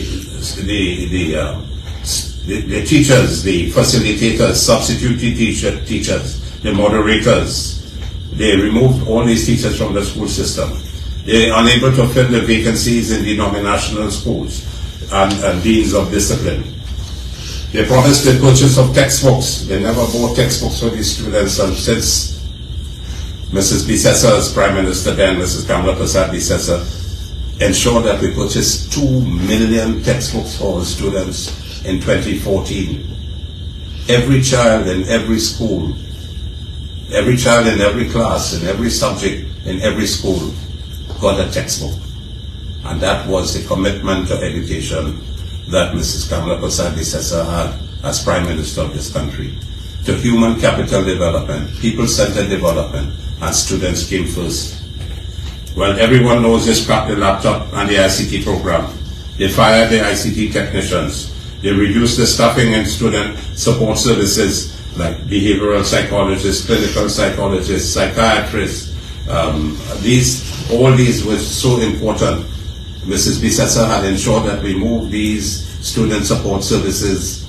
teachers, the facilitators, substitute teachers, the moderators. They removed all these teachers from the school system. They are unable to fill the vacancies in the nominational schools and deans of discipline. They promised the purchase of textbooks. They never bought textbooks for these students, and since Mrs. Bissessa as Prime Minister then, Mrs. Kamala Prasad Bissessa, ensured that we purchased 2 million textbooks for our students in 2014. Every child in every school, every child in every class, in every subject, in every school got a textbook. And that was the commitment to education that Mrs. Kamala Prasad Bissessa had as Prime Minister of this country. To human capital development, people-centered development, and students came first. Well, everyone knows they scrapped the laptop and the ICT program. They fired the ICT technicians. They reduced the staffing in student support services like behavioral psychologists, clinical psychologists, psychiatrists. All these were so important. Mrs. Bissessa had ensured that we moved these student support services,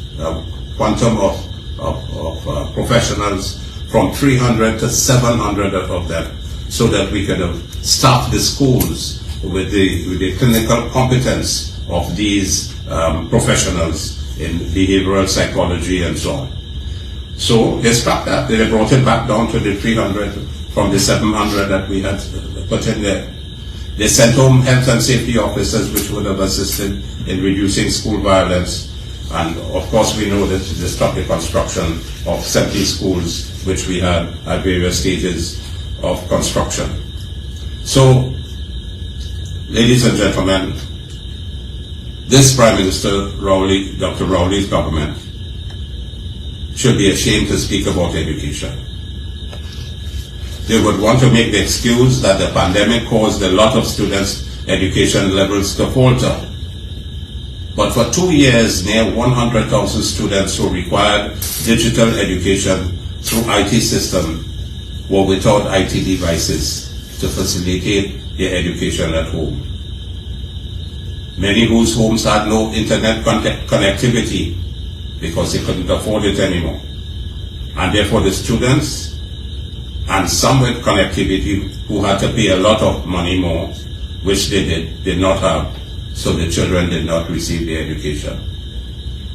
quantum of professionals, from 300 to 700 of them, so that we could have staffed the schools with the clinical competence of these professionals in behavioral psychology and so on. So they scrapped that. They brought it back down to the 300 from the 700 that we had put in there. They sent home health and safety officers, which would have assisted in reducing school violence. And of course, we know that they stopped the construction of 70 schools, which we had at various stages of construction. So, ladies and gentlemen, this Prime Minister Rowley, Dr. Rowley's government, should be ashamed to speak about education. They would want to make the excuse that the pandemic caused a lot of students' education levels to falter. But for 2 years, near 100,000 students who required digital education through IT system were without IT devices to facilitate their education at home. Many whose homes had no internet connectivity because they couldn't afford it anymore. And therefore the students, and some with connectivity, who had to pay a lot of money more, which they did not have, so the children did not receive the education.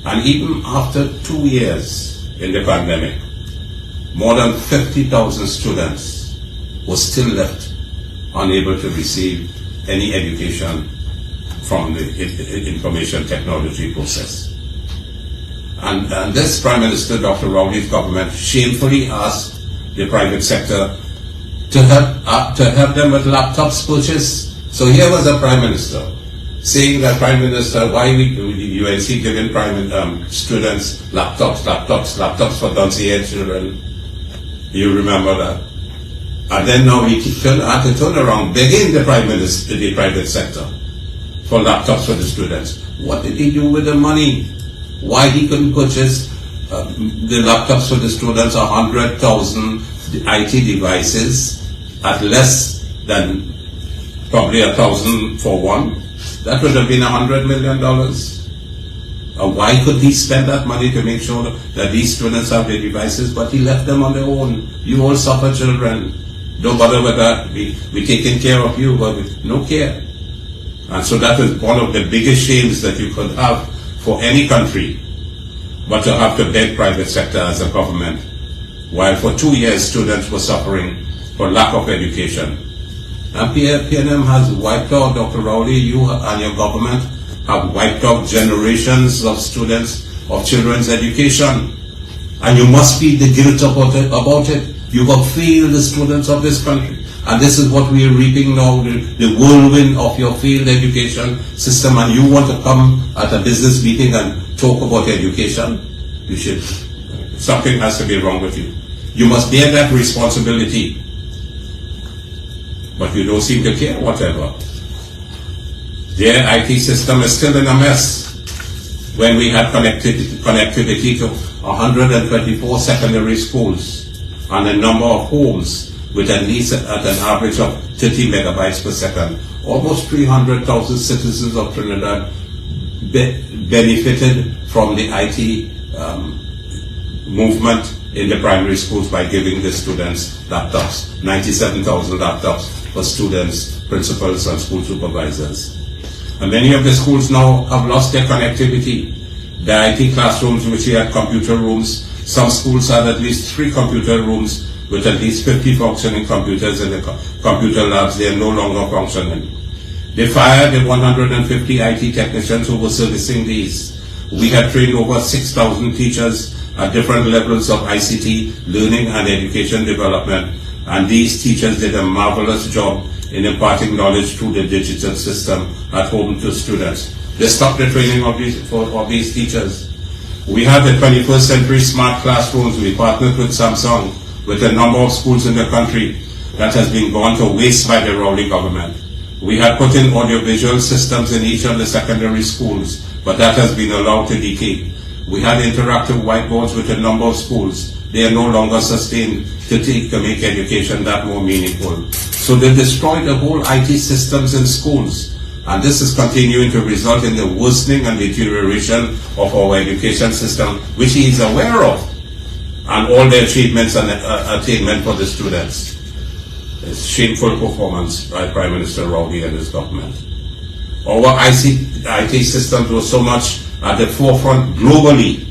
And even after 2 years in the pandemic, more than 50,000 students were still left unable to receive any education from the information technology process. And this Prime Minister, Dr. Rowley's government, shamefully asked the private sector to help them with laptops purchased. So here was a Prime Minister saying that, Prime Minister, why UNC giving students laptops for donkey-head children? You remember that? And then now he had to turn around begging the Prime Minister, the private sector, for laptops for the students. What did he do with the money? Why he couldn't purchase the laptops for the students, 100,000 IT devices at less than probably 1,000 for one? That would have been $100 million. Why could he spend that money to make sure that these students have their devices, but he left them on their own? You all suffer, children. Don't bother with that. We're taking care of you, but with no care. And so that is one of the biggest shames that you could have for any country, but to have to beg private sector as a government, while for 2 years students were suffering for lack of education. And PNM has wiped out, Dr. Rowley, you and your government have wiped out generations of students, of children's education. And you must feel the guilt about it. You have failed the students of this country. And this is what we are reaping now, the whirlwind of your failed education system. And you want to come at a business meeting and talk about education? You should. Something has to be wrong with you. You must bear that responsibility. But you don't seem to care, whatever. Their IT system is still in a mess. When we had connectivity to 124 secondary schools and a number of homes with at least at an average of 30 megabytes per second, almost 300,000 citizens of Trinidad benefited from the IT movement in the primary schools by giving the students laptops, 97,000 laptops for students, principals, and school supervisors. And many of the schools now have lost their connectivity. The IT classrooms, which had computer rooms, some schools had at least 3 computer rooms with at least 50 functioning computers in the computer labs. They are no longer functioning. They fired the 150 IT technicians who were servicing these. We had trained over 6,000 teachers at different levels of ICT, learning and education development, and these teachers did a marvelous job in imparting knowledge through the digital system at home to students. They stopped the training of these teachers. We have the 21st century smart classrooms. We partnered with Samsung, with a number of schools in the country that has been gone to waste by the Rowley government. We had put in audiovisual systems in each of the secondary schools, but that has been allowed to decay. We had interactive whiteboards with a number of schools. They are no longer sustained to make education that more meaningful. So they destroyed the whole IT systems in schools. And this is continuing to result in the worsening and deterioration of our education system, which he is aware of, and all the achievements and attainment for the students. It's shameful performance by Prime Minister Rowley and his government. Our IT systems were so much at the forefront globally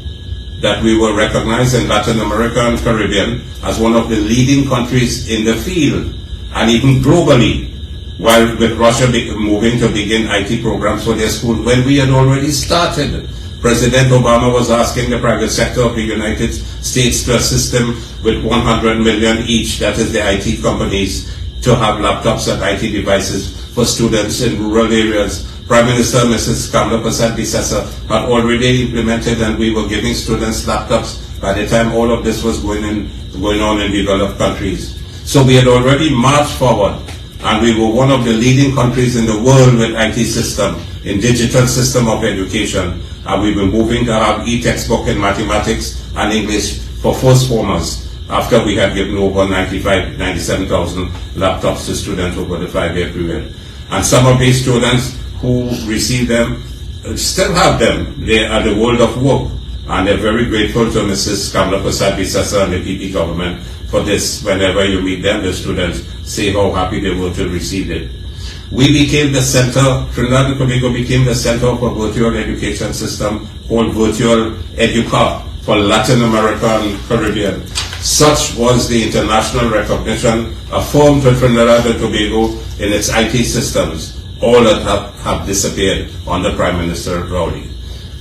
that we were recognized in Latin America and Caribbean as one of the leading countries in the field, and even globally, while with Russia moving to begin IT programs for their schools when we had already started. President Obama was asking the private sector of the United States to assist them with $100 million each, that is the IT companies, to have laptops and IT devices for students in rural areas. Prime Minister Mrs. Kamla Persad-Bissessar had already implemented, and we were giving students laptops by the time all of this was going on in developed countries. So we had already marched forward, and we were one of the leading countries in the world with IT system, in digital system of education. And we've been moving to have e-textbook in mathematics and English for first formers after we had given over 97,000 laptops to students over the 5-year period. And some of these students who received them still have them. They are the world of work. And they're very grateful to Mrs. Kamla Persad-Bissessar and the PP government for this. Whenever you meet them, the students say how happy they were to receive it. We became the center, Trinidad and Tobago became the center of a virtual education system called Virtual Educa for Latin America and Caribbean. Such was the international recognition affirmed to Trinidad and Tobago in its IT systems, all that have disappeared under Prime Minister Rowley.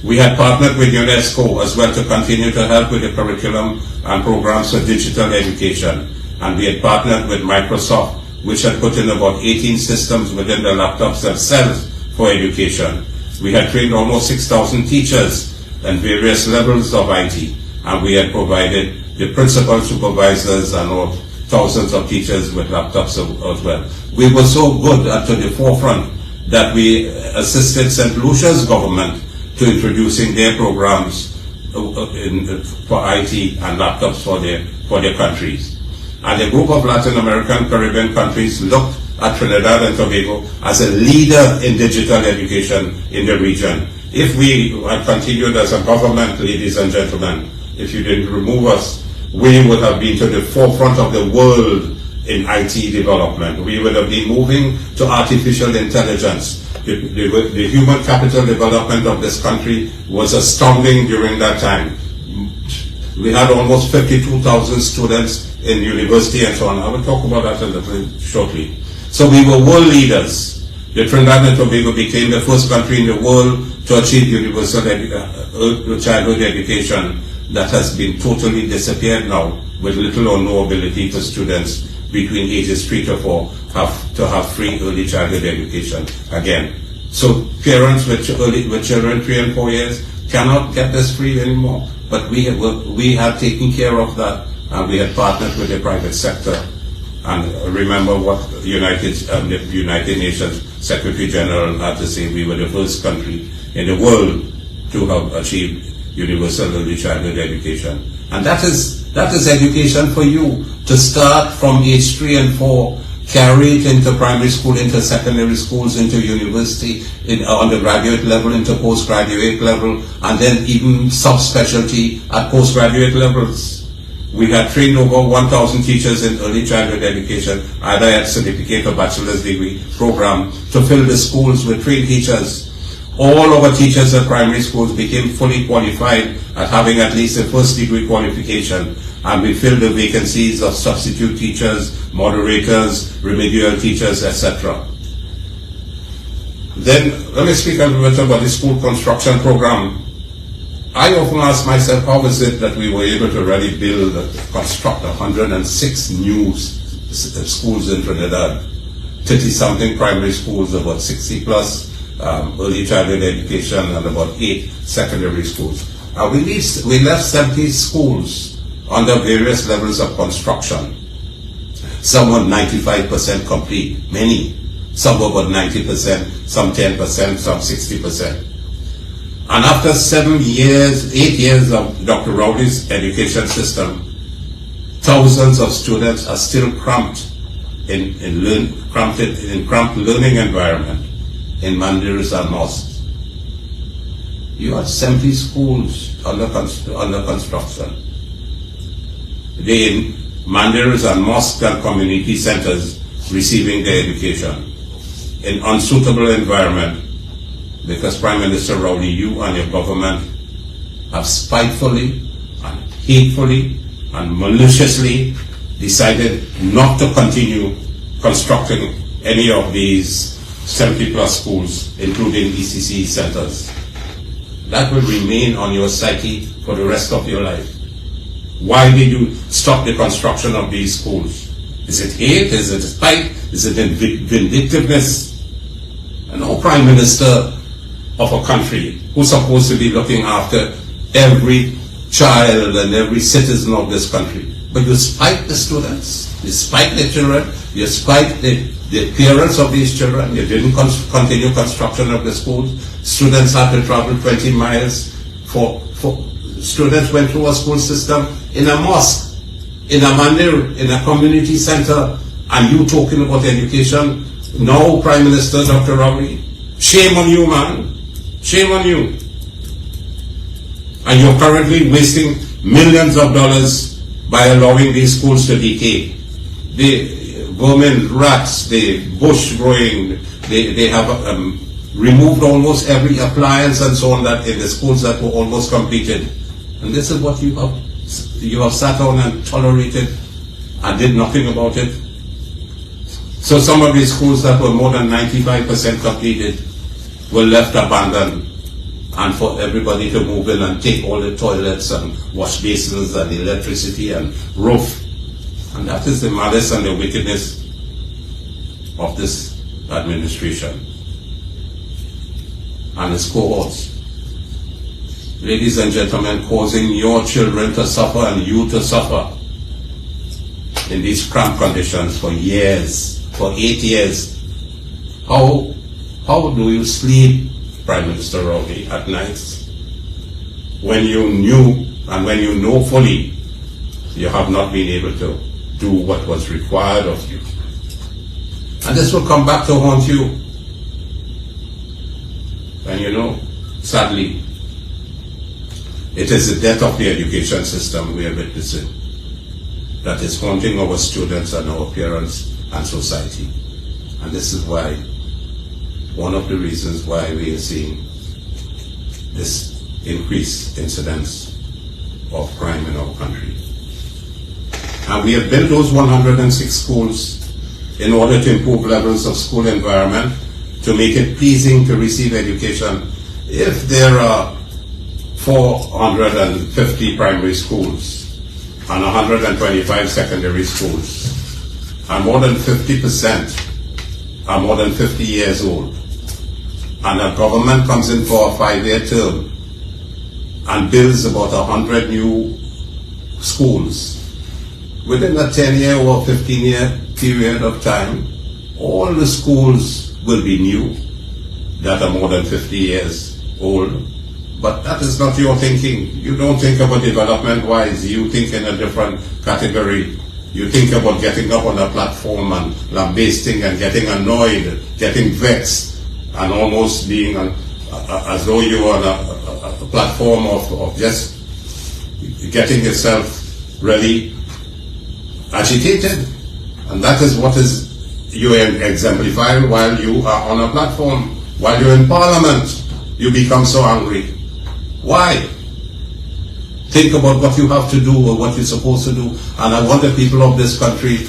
We had partnered with UNESCO as well to continue to help with the curriculum and programs for digital education. And we had partnered with Microsoft, which had put in about 18 systems within the laptops themselves for education. We had trained almost 6,000 teachers at various levels of IT, and we had provided the principal supervisors and all thousands of teachers with laptops as well. We were so good and to the forefront that we assisted St. Lucia's government to introducing their programs for IT and laptops for their countries. And a group of Latin American Caribbean countries looked at Trinidad and Tobago as a leader in digital education in the region. If we had continued as a government, ladies and gentlemen, if you didn't remove us, we would have been to the forefront of the world in IT development. We would have been moving to artificial intelligence. The human capital development of this country was astounding during that time. We had almost 52,000 students in university and so on. I will talk about that a little shortly. So we were world leaders. The Trinidad and Tobago became the first country in the world to achieve universal childhood education. That has been totally disappeared now, with little or no ability for students between ages 3 to 4 to have free early childhood education again. So parents with children 3 and 4 years cannot get this free anymore. But we have taken care of that, and we had partnered with the private sector. And remember what the United Nations Secretary General had to say. We were the first country in the world to have achieved universal early childhood education. And that is education for you, to start from age 3 and 4, carry it into primary school, into secondary schools, into university, in undergraduate level, into postgraduate level, and then even subspecialty at postgraduate levels. We had trained over 1,000 teachers in early childhood education, either at certificate or bachelor's degree program, to fill the schools with trained teachers. All our teachers at primary schools became fully qualified at having at least a first degree qualification, and we filled the vacancies of substitute teachers, moderators, remedial teachers, etc. Then let me speak a little bit about the school construction program. I often ask myself, how is it that we were able to really construct 106 new schools in Trinidad, 30-something primary schools, about 60 plus early childhood education, and about 8 secondary schools. We left 70 schools under various levels of construction. Some were 95% complete, many. Some were about 90%, some 10%, some 60%. And after 8 years of Dr. Rowley's education system, thousands of students are still cramped in cramped learning environment in mandirs and mosques. You have 70 schools under construction. In mandirs and mosques and community centers receiving their education in unsuitable environment, because Prime Minister Rowley, you and your government have spitefully and hatefully and maliciously decided not to continue constructing any of these 70 plus schools, including ECC centers. That will remain on your psyche for the rest of your life. Why did you stop the construction of these schools? Is it hate? Is it spite? Is it vindictiveness? And no Prime Minister of a country who's supposed to be looking after every child and every citizen of this country. But you spite the students, you spite the children, you spite the parents of these children. You didn't continue construction of the schools. Students had to travel 20 miles students went through a school system in a mosque, in a mandir, in a community center, and you talking about education. No, Prime Minister Dr. Rowley, shame on you, man. Shame on you. And you're currently wasting millions of dollars by allowing these schools to decay. The vermin, rats, the bush growing, they have removed almost every appliance and so on that in the schools that were almost completed. And this is what you have sat down and tolerated and did nothing about it. So some of these schools that were more than 95% completed were left abandoned, and for everybody to move in and take all the toilets and wash basins and electricity and roof. And that is the malice and the wickedness of this administration and its cohorts. Ladies and gentlemen, causing your children to suffer and you to suffer in these cramped conditions for years, for 8 years. How do you sleep, Prime Minister Rowley, at nights when you knew and when you know fully you have not been able to do what was required of you? And this will come back to haunt you. And you know, Sadly, it is the death of the education system we are witnessing that is haunting our students and our parents and society. And this is why, one of the reasons why we are seeing this increased incidence of crime in our country. And we have built those 106 schools in order to improve levels of school environment, to make it pleasing to receive education. If there are 450 primary schools and 125 secondary schools, and more than 50% are more than 50 years old, and a government comes in for a 5-year term and builds about 100 new schools, within a 10-year or 15-year period of time, all the schools will be new that are more than 50 years old. But that is not your thinking. You don't think about development-wise. You think in a different category. You think about getting up on a platform and lambasting and getting annoyed, getting vexed, and almost being as though you are on a platform of just getting yourself really agitated. And that is what is you exemplifying while you are on a platform. While you're in Parliament, you become so angry. Why? Think about what you have to do or what you're supposed to do. And I want the people of this country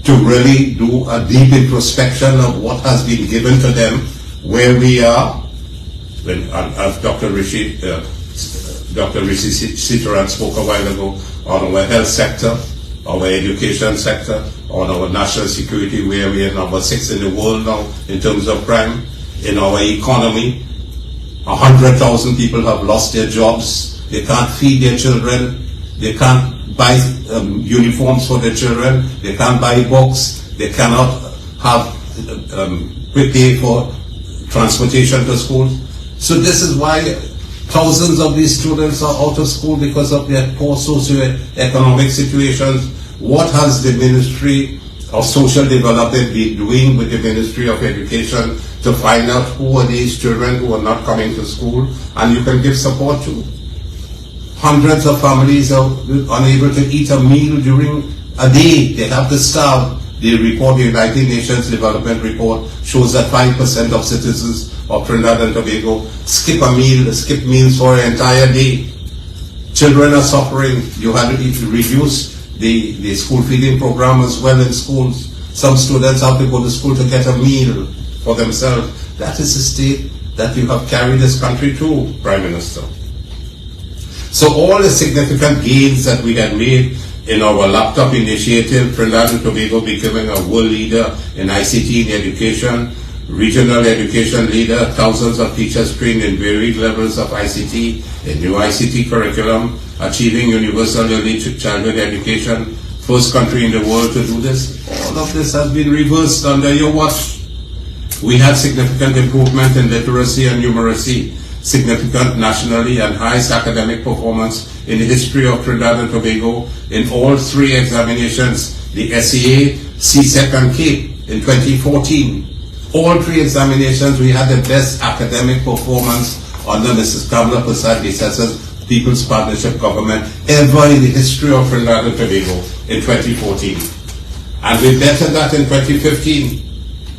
to really do a deep introspection of what has been given to them, where we are. As Dr. Seecharan spoke a while ago, on our health sector, our education sector, on our national security, where we are number 6 in the world now in terms of crime, in our economy. 100,000 people have lost their jobs. They can't feed their children. They can't buy uniforms for their children. They can't buy books. They cannot have pay for transportation to school. So this is why thousands of these students are out of school, because of their poor socioeconomic situations. What has the Ministry of Social Development been doing with the Ministry of Education to find out who are these children who are not coming to school? And you can give support to. Hundreds of families are unable to eat a meal during a day. They have to starve. The report, the United Nations Development Report, shows that 5% of citizens of Trinidad and Tobago skip meals for an entire day. Children are suffering. You have to reduce the school feeding program as well in schools. Some students have to go to school to get a meal for themselves. That is the state that you have carried this country to, Prime Minister. So all the significant gains that we had made in our laptop initiative, Trinidad and Tobago becoming a world leader in ICT in education, regional education leader, thousands of teachers trained in varied levels of ICT, a new ICT curriculum, achieving universal early childhood education, first country in the world to do this. All of this has been reversed under your watch. We had significant improvement in literacy and numeracy, significant nationally and highest academic performance in the history of Trinidad and Tobago in all 3 examinations, the SEA, CSEC and CAPE in 2014. All 3 examinations, we had the best academic performance under Mrs. Kamala Prasad Desasa's People's Partnership Government ever in the history of Trinidad and Tobago in 2014. And we bettered that in 2015.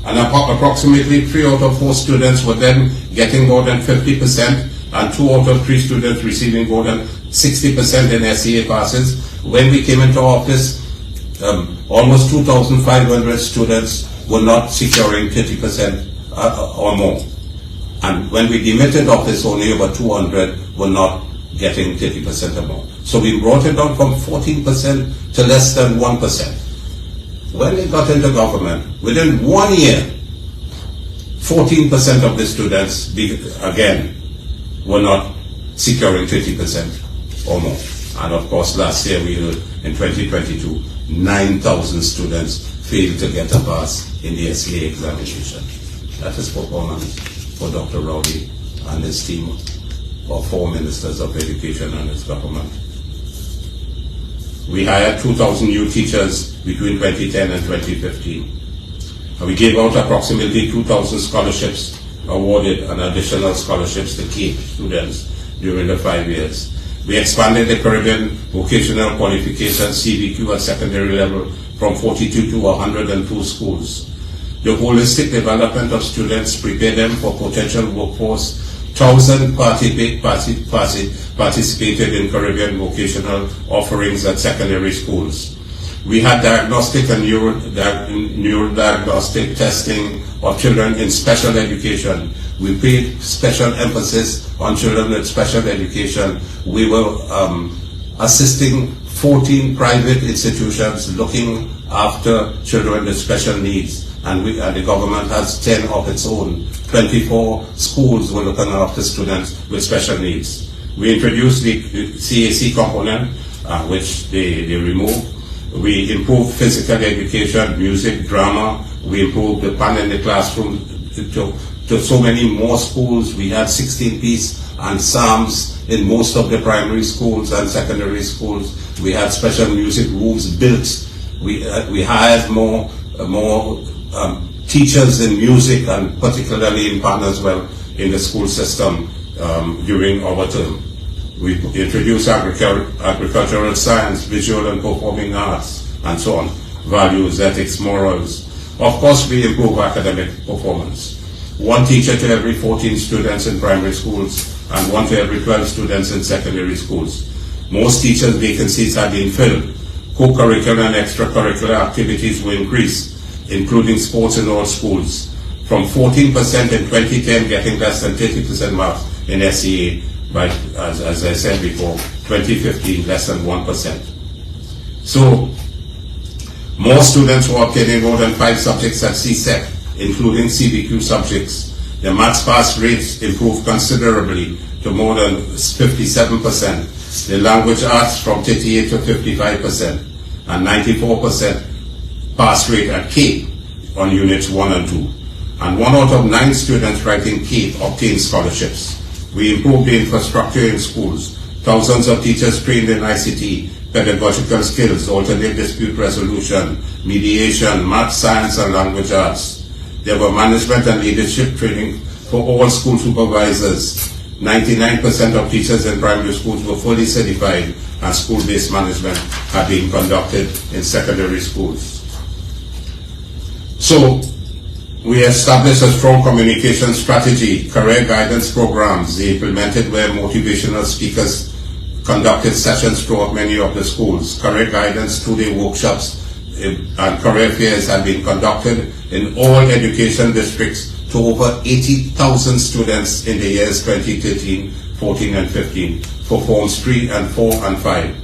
And approximately 3 out of 4 students were then getting more than 50%, and 2 out of 3 students receiving more than 60% in SEA passes. When we came into office, almost 2,500 students were not securing 30% or more. And when we demitted office, only about 200 were not getting 30% or more. So we brought it down from 14% to less than 1%. When they got into government, within 1 year, 14% of the students, again, were not securing 30% or more. And of course, last year we heard in 2022, 9,000 students failed to get a pass in the SEA examination. That is performance for Dr. Rowley and his team of 4 ministers of education and his government. We hired 2,000 new teachers between 2010 and 2015. And we gave out approximately 2,000 scholarships awarded an additional scholarships to Cape students during the 5 years. We expanded the Caribbean vocational qualification CVQ at secondary level from 42 to 102 schools. The holistic development of students prepared them for potential workforce. 1,000 participated in Caribbean vocational offerings at secondary schools. We had diagnostic and neurodiagnostic testing of children in special education. We paid special emphasis on children with special education. We were assisting 14 private institutions looking after children with special needs. And the government has 10 of its own. 24 schools were looking after students with special needs. We introduced the CAC component, which they removed. We improved physical education, music, drama. We improved the PAN in the classroom to so many more schools. We had 16-piece and psalms in most of the primary schools and secondary schools. We had special music rooms built. We hired more teachers in music, and particularly in PAN as well, in the school system during our term. We introduced agricultural science, visual and performing arts, and so on, values, ethics, morals. Of course, we improve academic performance. 1 teacher to every 14 students in primary schools, and 1 to every 12 students in secondary schools. Most teachers' vacancies have been filled. Co-curricular and extracurricular activities were increased, including sports in all schools, from 14% in 2010 getting less than 30% marks in SEA, by, as I said before, 2015 less than 1%. So, more students were obtaining more than 5 subjects at CSEC, including CBQ subjects. The maths pass rates improved considerably to more than 57%. The language arts from 38 to 55%, and 94% pass rate at CAPE on units 1 and 2. And 1 out of 9 students writing CAPE obtained scholarships. We improved the infrastructure in schools. Thousands of teachers trained in ICT, pedagogical skills, alternate dispute resolution, mediation, math, science, and language arts. There were management and leadership training for all school supervisors. 99% of teachers in primary schools were fully certified, and school-based management had been conducted in secondary schools. So, we established a strong communication strategy, career guidance programs. They implemented where motivational speakers conducted sessions throughout many of the schools. Career guidance, 2-day workshops, and career fairs have been conducted in all education districts to over 80,000 students in the years 2013, 14, and 15 for Forms 3 and 4 and 5.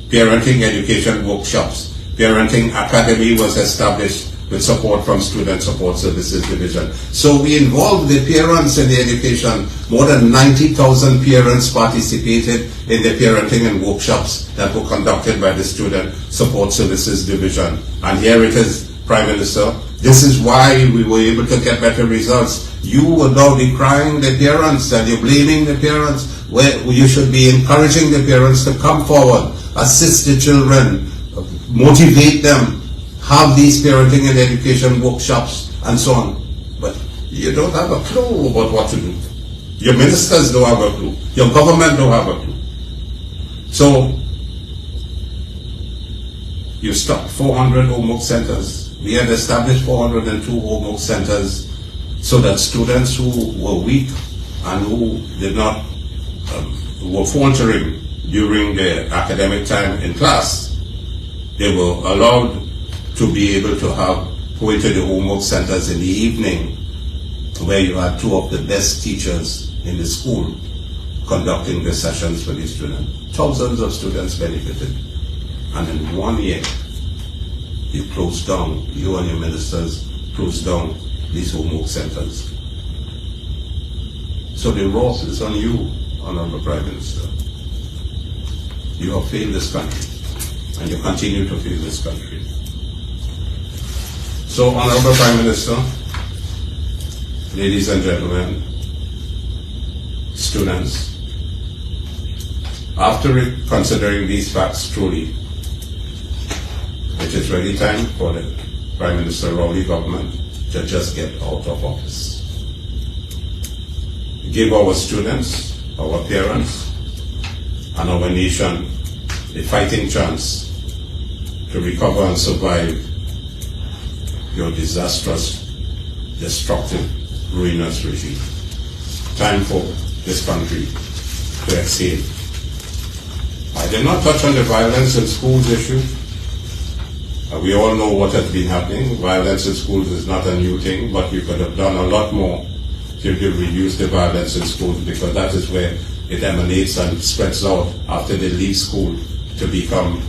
Parenting education workshops. Parenting Academy was established with support from Student Support Services Division. So we involved the parents in the education. More than 90,000 parents participated in the parenting and workshops that were conducted by the Student Support Services Division. And here it is, Prime Minister. This is why we were able to get better results. You were now decrying the parents and you're blaming the parents, where you should be encouraging the parents to come forward, assist the children, motivate them, have these parenting and education workshops, and so on. But you don't have a clue about what to do. Your ministers don't have a clue. Your government don't have a clue. So, you stopped 400 homework centers. We had established 402 homework centers so that students who were weak and who did not, were faltering during their academic time in class, they were allowed to be able to go into the homework centers in the evening, where you had 2 of the best teachers in the school conducting the sessions for the students. Thousands of students benefited. And in 1 year, you closed down, you and your ministers closed down these homework centers. So the wrath is on you, Honorable Prime Minister. You have failed this country, and you continue to fail this country. So, Honorable Prime Minister, ladies and gentlemen, students, after considering these facts truly, it is really time for the Prime Minister Rowley government to just get out of office. give our students, our parents, and our nation a fighting chance to recover and survive your disastrous, destructive, ruinous regime. Time for this country to exhale. I did not touch on the violence in schools issue. We all know what has been happening. Violence in schools is not a new thing, but you could have done a lot more to reduce the violence in schools, because that is where it emanates and spreads out after they leave school to become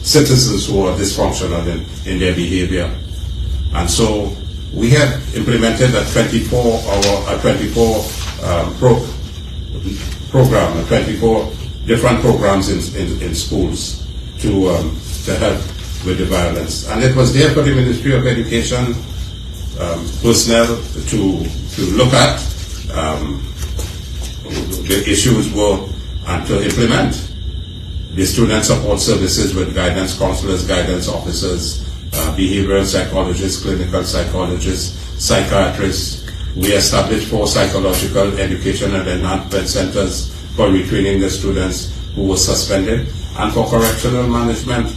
citizens who are dysfunctional in their behavior. And so we have implemented a 24 different programs in schools to help with the violence. And it was there for the Ministry of Education personnel to look at the issues and to implement. The student support services with guidance counselors, guidance officers, behavioral psychologists, clinical psychologists, psychiatrists. We established 4 psychological education and enhancement centers for retraining the students who were suspended, and for correctional management,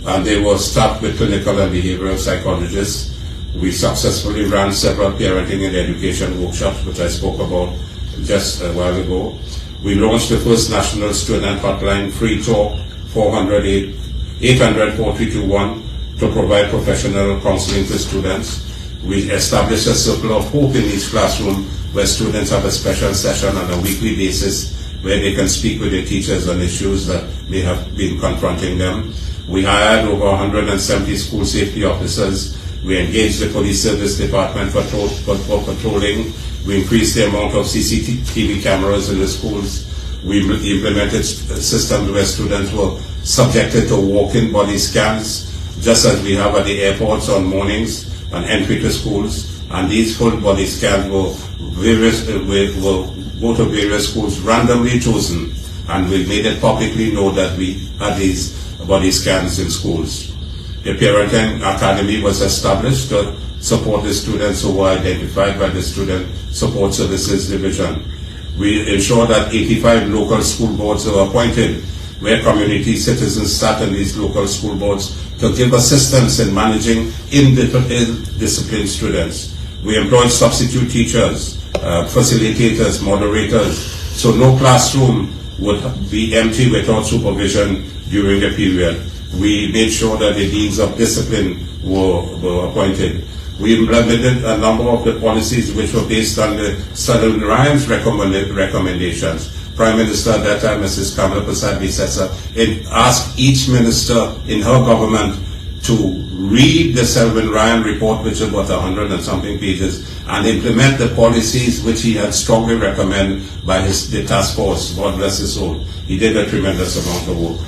and they were staffed with clinical and behavioral psychologists. We successfully ran several parenting and education workshops, which I spoke about just a while ago. We launched the first national student hotline, Free Talk, 800-4321, to provide professional counseling to students. We established a circle of hope in each classroom where students have a special session on a weekly basis where they can speak with their teachers on issues that may have been confronting them. We hired over 170 school safety officers. We engaged the police service department for patrolling. We increased the amount of CCTV cameras in the schools. We implemented systems where students were subjected to walk-in body scans, just as we have at the airports on mornings and entry to schools. And these full body scans will go to various schools randomly chosen, and we made it publicly known that we had these body scans in schools. The Parenting Academy was established to support the students who were identified by the Student Support Services Division. We ensured that 85 local school boards were appointed, where community citizens sat in these local school boards to give assistance in managing ill-disciplined students. We employed substitute teachers, facilitators, moderators, so no classroom would be empty without supervision during the period. We made sure that the deans of discipline were appointed. We implemented a number of the policies which were based on the Southern Ryan's recommendations. Prime Minister at that time, Mrs. Kamala Persad-Bissessar, asked each minister in her government to read the Selwyn Ryan report, which is about 100 and something pages, and implement the policies which he had strongly recommended by the task force. God bless his soul. He did a tremendous amount of work.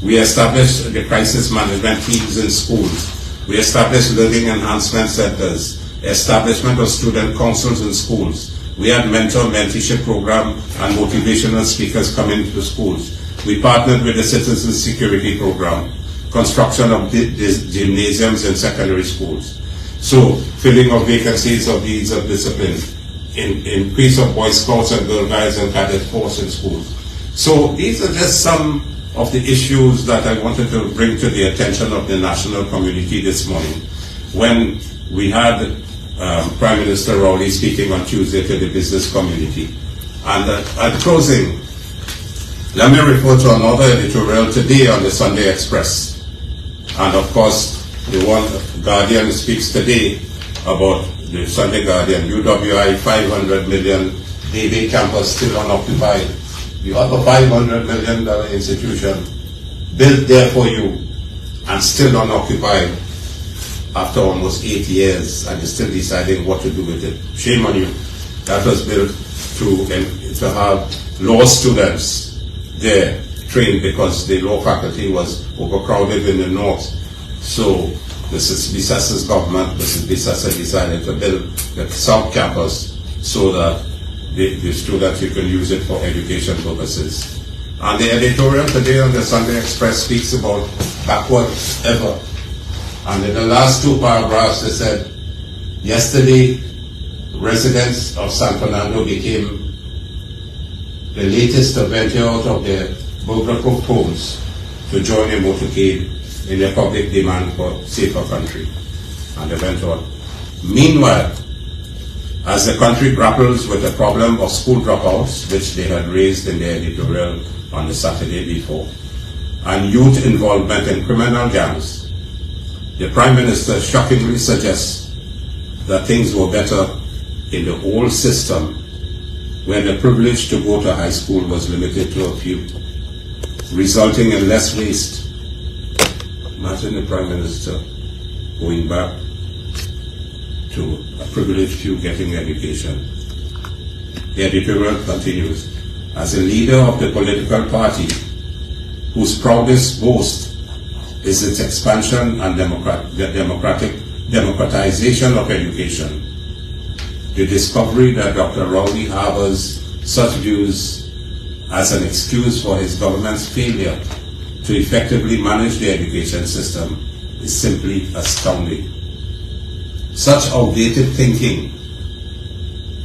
We established the crisis management teams in schools. We established learning enhancement centers, establishment of student councils in schools. We had mentorship program and motivational speakers coming to schools. We partnered with the Citizen Security Program, construction of gymnasiums in secondary schools. So, filling of vacancies of deeds of discipline, increase of Boy Scouts and Girl Guides and Cadet Force in schools. So, these are just some of the issues that I wanted to bring to the attention of the national community this morning, when we had Prime Minister Rowley speaking on Tuesday to the business community. And at closing, let me refer to another editorial today on the Sunday Express. And of course, the one Guardian speaks today about the Sunday Guardian, UWI 500 million DB campus still unoccupied. The other $500 million institution built there for you and still unoccupied after almost 8 years, and you're still deciding what to do with it. Shame on you. That was built to have law students there trained, because the law faculty was overcrowded in the north. So Mrs. Bissessar's government, Mrs. Bissessar decided to build the South Campus so that the students, you can use it for education purposes. And the editorial today on the Sunday Express speaks about backward ever. And in the last 2 paragraphs, they said, yesterday residents of San Fernando became the latest to venture out of their burglar-cooked homes to join a motorcade in their public demand for safer country. And they went on. Meanwhile, as the country grapples with the problem of school dropouts, which they had raised in their editorial on the Saturday before, and youth involvement in criminal gangs, the Prime Minister shockingly suggests that things were better in the old system when the privilege to go to high school was limited to a few, resulting in less waste. Imagine the Prime Minister going back to a privileged few getting education. The editorial continues. As a leader of the political party whose proudest boast is its expansion and democratization of education, the discovery that Dr. Rowley harbors such views as an excuse for his government's failure to effectively manage the education system is simply astounding. Such outdated thinking,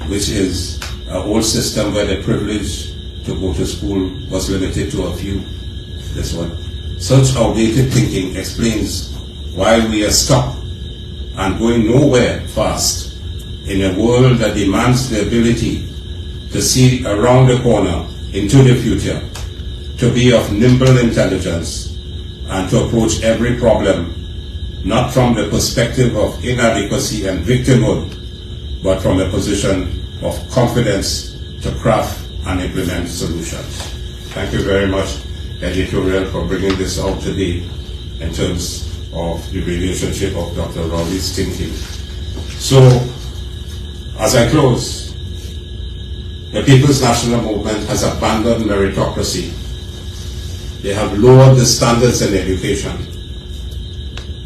which is an old system where the privilege to go to school was limited to a few, this one. Such outdated thinking explains why we are stuck and going nowhere fast in a world that demands the ability to see around the corner into the future, to be of nimble intelligence, and to approach every problem not from the perspective of inadequacy and victimhood, but from a position of confidence to craft and implement solutions. Thank you very much, Editorial, for bringing this out today in terms of the relationship of Dr. Rowley's thinking. So, as I close, the People's National Movement has abandoned meritocracy. They have lowered the standards in education.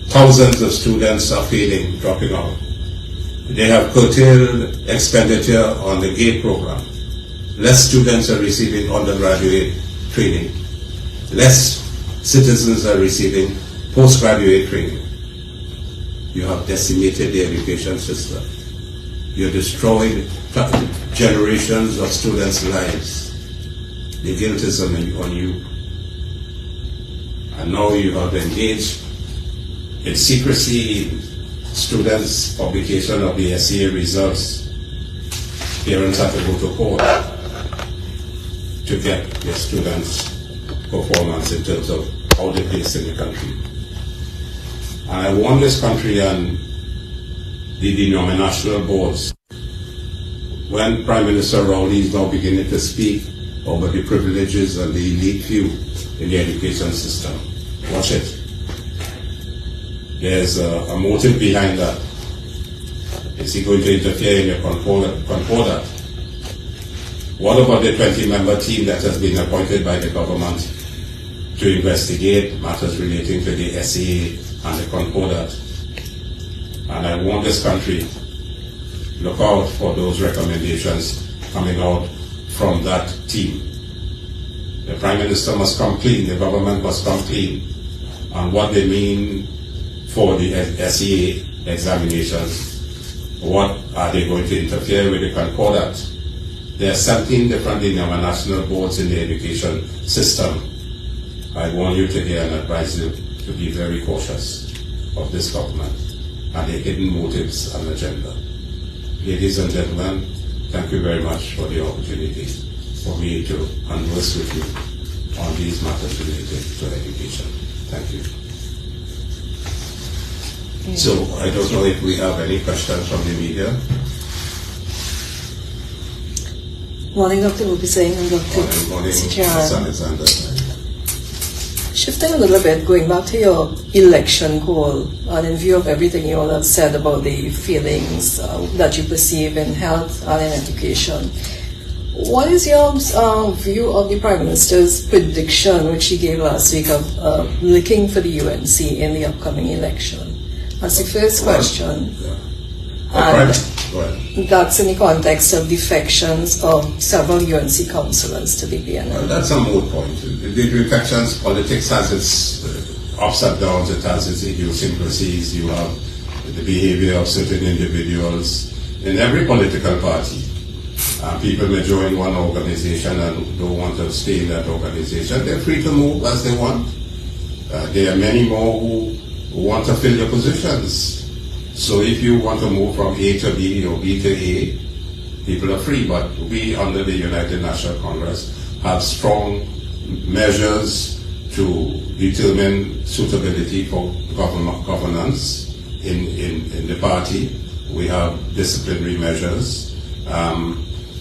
Thousands of students are failing, dropping out. They have curtailed expenditure on the GATE program. Less students are receiving undergraduate training. Less citizens are receiving postgraduate training. You have decimated the education system. You destroyed generations of students' lives. The guilt is on you. And now you have engaged in secrecy, students' publication of the SEA results. Parents have to go to court to get their students' performance in terms of how they place in the country. And I want this country and the denominational boards, when Prime Minister Rowley is now beginning to speak over the privileges and the elite few in the education system, watch it. There's a motive behind that. Is he going to interfere in your concordat? What about the 20-member team that has been appointed by the government to investigate matters relating to the SEA and the concordat? And I want this country to look out for those recommendations coming out from that team. The Prime Minister must come clean, the government must come clean on what they mean for the SEA examinations. What are they going to interfere with the concordat? There are 17 different denominational boards in the education system. I warn you today and advise you to be very cautious of this government and the hidden motives and agenda. Ladies and gentlemen, thank you very much for the opportunity for me to converse with you on these matters related to education. Thank you. So I don't know if we have any questions from the media. Morning, Dr. Goopeesingh and Dr. Morning, Seecharan. Alexander. Shifting a little bit, going back to your election goal, and in view of everything you all have said about the feelings that you perceive in health and in education, what is your view of the Prime Minister's prediction, which he gave last week, of looking for the UNC in the upcoming election? That's the first question. And that's in the context of defections of several UNC councillors to the PNL. Well, that's a moot point. The defections, politics has its ups and downs, it has its idiosyncrasies. You have the behavior of certain individuals, in every political party. People may join one organization and don't want to stay in that organization. They're free to move as they want. There are many more who want to fill your positions. So if you want to move from A to B or B to A, people are free. But we, under the United National Congress, have strong measures to determine suitability for governance in the party. We have disciplinary measures.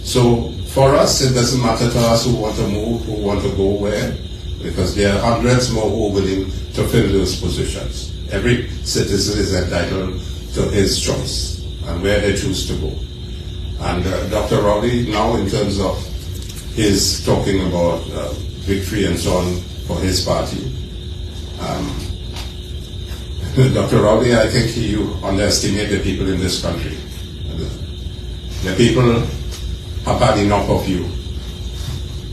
So for us, it doesn't matter to us who want to move, who want to go where, because there are hundreds more who are willing to fill those positions. Every citizen is entitled to his choice and where they choose to go. And Dr. Rowley, now in terms of his talking about victory and so on for his party, Dr. Rowley, I think you underestimate the people in this country. The people have had enough of you.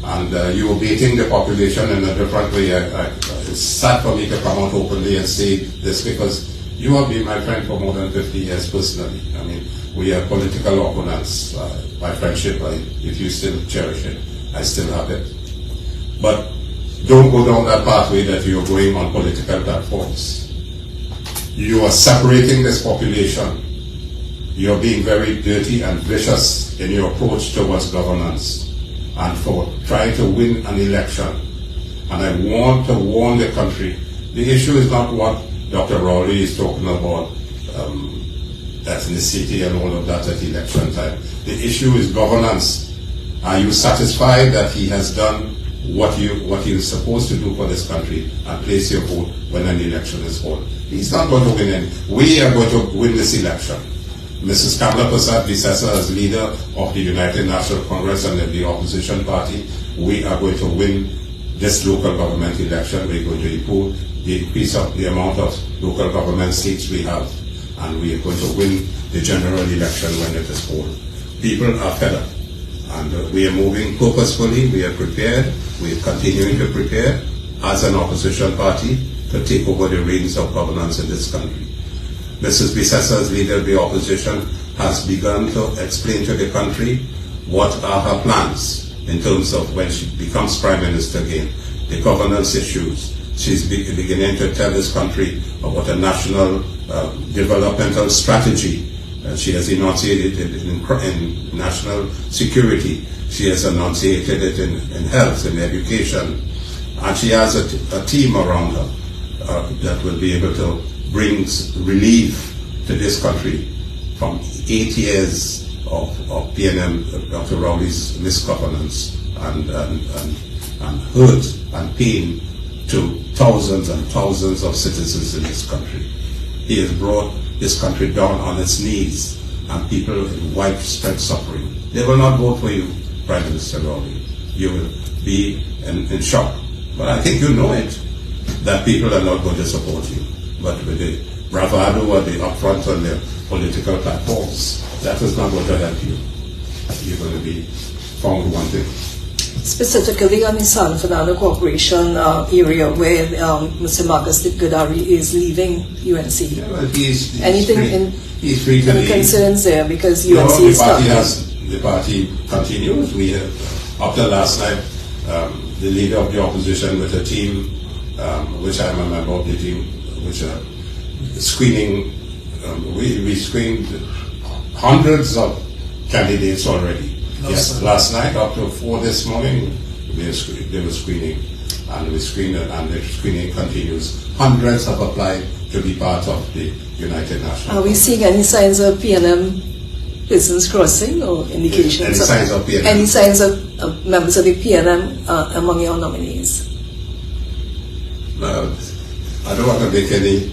And you are beating the population in a different way. It's sad for me to come out openly and say this because you have been my friend for more than 50 years personally. I mean, we are political opponents. My friendship, if you still cherish it, I still have it. But don't go down that pathway that you're going on political platforms. You are separating this population. You're being very dirty and vicious in your approach towards governance and for trying to win an election. And I want to warn the country, the issue is not what Dr. Rowley is talking about, ethnicity and all of that at election time. The issue is governance. Are you satisfied that he has done what he is supposed to do for this country and place your vote when an election is held? He's not going to win any. We are going to win this election. Mrs. Kamala Persad-Bissessar, as leader of the United National Congress and the opposition party, we are going to win this local government election. We're going to increase of the amount of local government seats we have, and we are going to win the general election when it is called. People are fed up, and we are moving purposefully. We are prepared. We are continuing to prepare as an opposition party to take over the reins of governance in this country. Mrs. Bissessar's leader of the opposition has begun to explain to the country what are her plans in terms of when she becomes Prime Minister again, the governance issues. She's beginning to tell this country about a national developmental strategy. She has enunciated it in national security. She has enunciated it in health, in education. And she has a team around her that will be able to bring relief to this country from 8 years of PNM, Dr. Rowley's misgovernance and hurt and pain to thousands and thousands of citizens in this country. He has brought this country down on its knees and people in widespread suffering. They will not vote for you, Prime Minister Rowley. You will be in shock. But I think you know it, that people are not going to support you. But with the bravado or the upfront on their political platforms, that is not going to help you. You're going to be found wanted. Specifically on the San Fernando Corporation area where Mr. Marcus Godari is leaving UNC. Yeah, well, he's he's free to any leave. Concerns there because UNC is the party continues. We have, after last night, the leader of the opposition with a team, which I'm a member of the team, which are screening, we screened hundreds of candidates already. Last night up to 4 this morning, they were screening, and we screened, and the screening continues. Hundreds have applied to be part of the United Nations. Are we seeing any signs of PNM persons crossing or indications? Any signs of PNM? Any signs of members of the PNM among your nominees? No, I don't want to make any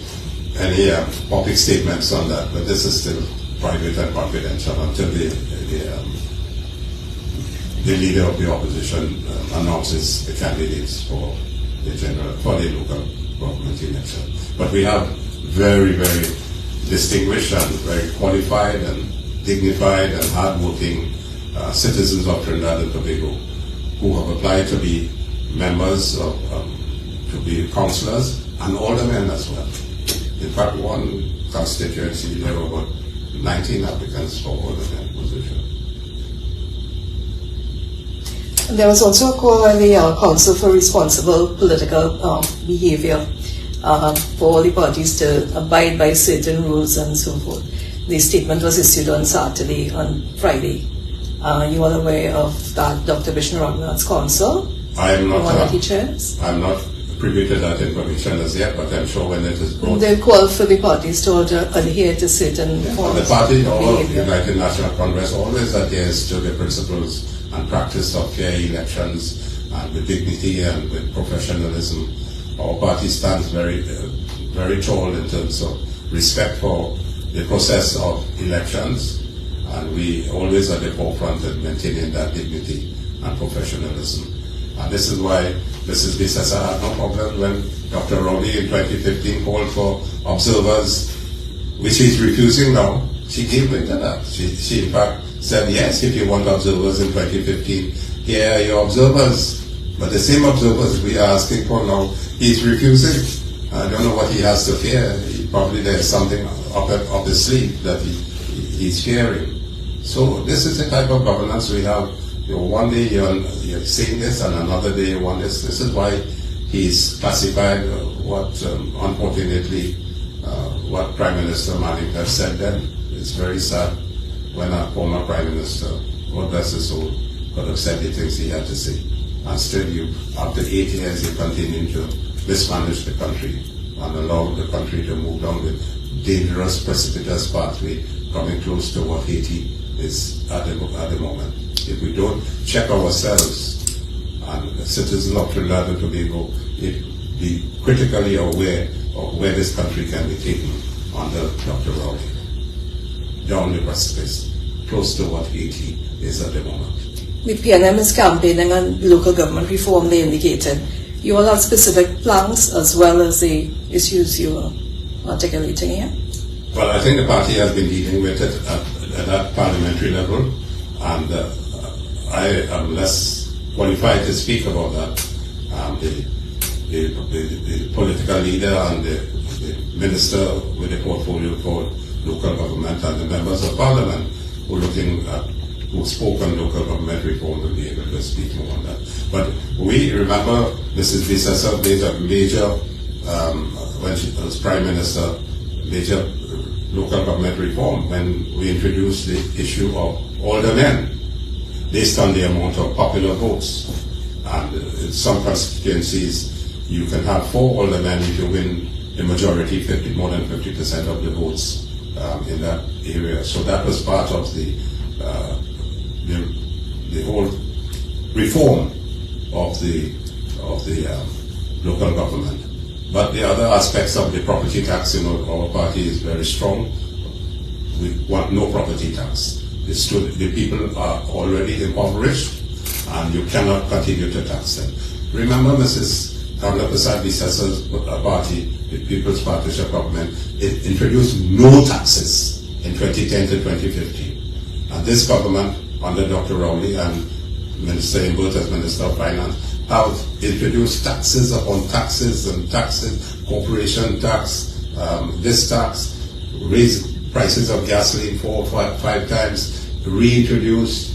public statements on that, but this is still private and confidential until the leader of the opposition announces the candidates for the local government election. But we have very, very distinguished and very qualified and dignified and hardworking citizens of Trinidad and Tobago who have applied to be members of, to be councillors and aldermen as well. In fact, one constituency, there were about 19 applicants for alderman position. There was also a call by the Council for Responsible Political Behavior for all the parties to abide by certain rules and so forth. The statement was issued on Saturday, on Friday. You are aware of that, Dr. Vishnu Raghunath's council? I am not. One that he chairs? I'm not privy to that information as yet, but I'm sure when it is brought. They call for the parties to adhere to certain forms the party or behavior. United National Congress always adheres to the principles and practice of fair elections and with dignity and with professionalism. Our party stands very tall in terms of respect for the process of elections, and we always at the forefront of maintaining that dignity and professionalism. And this is why Mrs. Bisasa had no problem when Dr. Rowley in 2015 called for observers, which he's refusing now. She gave way to that. She in fact said, yes, if you want observers in 2015, here are your observers. But the same observers we are asking for now, he's refusing. I don't know what he has to fear. Probably there's something up his sleeve that he's fearing. So this is the type of governance we have. One day you're saying this, and another day you want this. This is why he's classified what, unfortunately, what Prime Minister Malik has said then. It's very sad when a former Prime Minister, God bless his soul, could have said the things he had to say. And still you, after 8 years, you continue to mismanage the country and allow the country to move down the dangerous, precipitous pathway coming close to what Haiti is at the moment. If we don't check ourselves and citizens of Trinidad and Tobago, be critically aware of where this country can be taken under Dr. Rowley. Down the precipice, close to what Haiti is at the moment. The PNM is campaigning on local government reform, they indicated. You all have specific plans as well as the issues you are articulating here? Well, I think the party has been dealing with it at that parliamentary level, and I am less qualified to speak about that. The political leader and the minister with the portfolio for local government and the members of parliament who spoke on local government reform will be able to speak more on that. But we remember Mrs. Bisasa made a major, when she was Prime Minister, major local government reform when we introduced the issue of aldermen based on the amount of popular votes. And in some constituencies, you can have 4 aldermen if you win the majority, more than 50% of the votes in that area. So that was part of the whole reform of the local government. But the other aspects of the property tax in our party is very strong. We want no property tax. The people are already impoverished, and you cannot continue to tax them. Remember, Mrs. Kamala Prasad-Bisasa's party, the People's Partnership Government, it introduced no taxes in 2010 to 2015. And this government, under Dr. Rowley and Minister Imbert as Minister of Finance, have introduced taxes upon taxes and taxes, corporation tax, this tax, raised prices of gasoline 4 or 5 times, reintroduced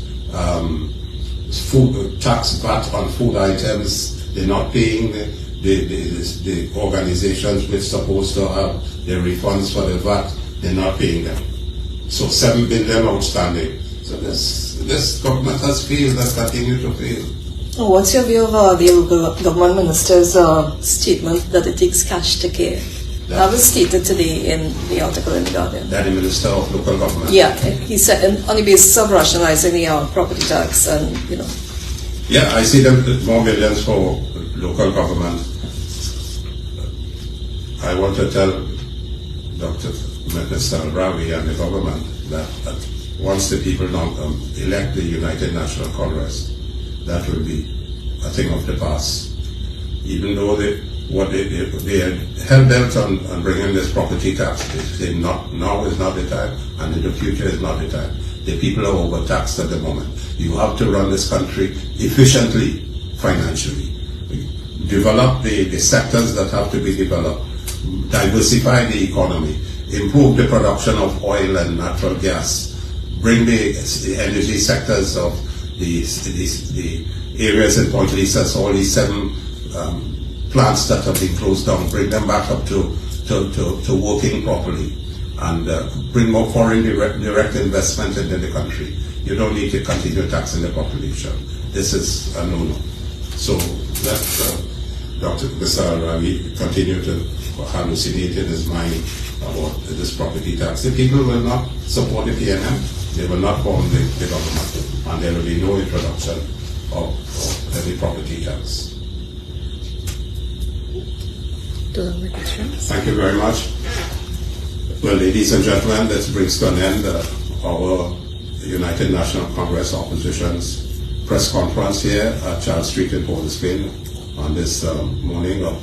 food tax VAT on food items. They're not paying the organizations which are supposed to have the refunds for the VAT. They're not paying them. So 7 billion outstanding. So this government has failed and continue to fail. What's your view of the local government minister's statement that it takes cash to care? That was stated today in the article in the Guardian. That the Minister of Local Government? Yeah, he said on the basis of rationalizing the property tax and, you know. Yeah, I see them more millions for local government. I want to tell Dr. Minister Ravi and the government that once the people elect the United National Congress, that will be a thing of the past. Even though they are hell-bent on bringing this property tax, they say now is not the time, and in the future is not the time. The people are overtaxed at the moment. You have to run this country efficiently, financially. Develop the sectors that have to be developed. Diversify the economy. improve the production of oil and natural gas, bring the energy sectors of the areas in Point Lisa, all these 7 plants that have been closed down, bring them back up to working properly, and bring more foreign direct investment into the country. You don't need to continue taxing the population. This is a no-no. So let Dr. Ravi continue to hallucinate in his mind about this property tax. The people will not support the PNM, they will not form the government, and there will be no introduction of any property tax. Thank you very much. Well, ladies and gentlemen, this brings to an end our United National Congress Opposition's press conference here at Charles Street in Port of Spain on this morning of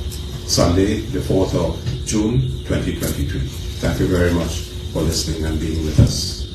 Sunday, the 4th of June, 2023. Thank you very much for listening and being with us.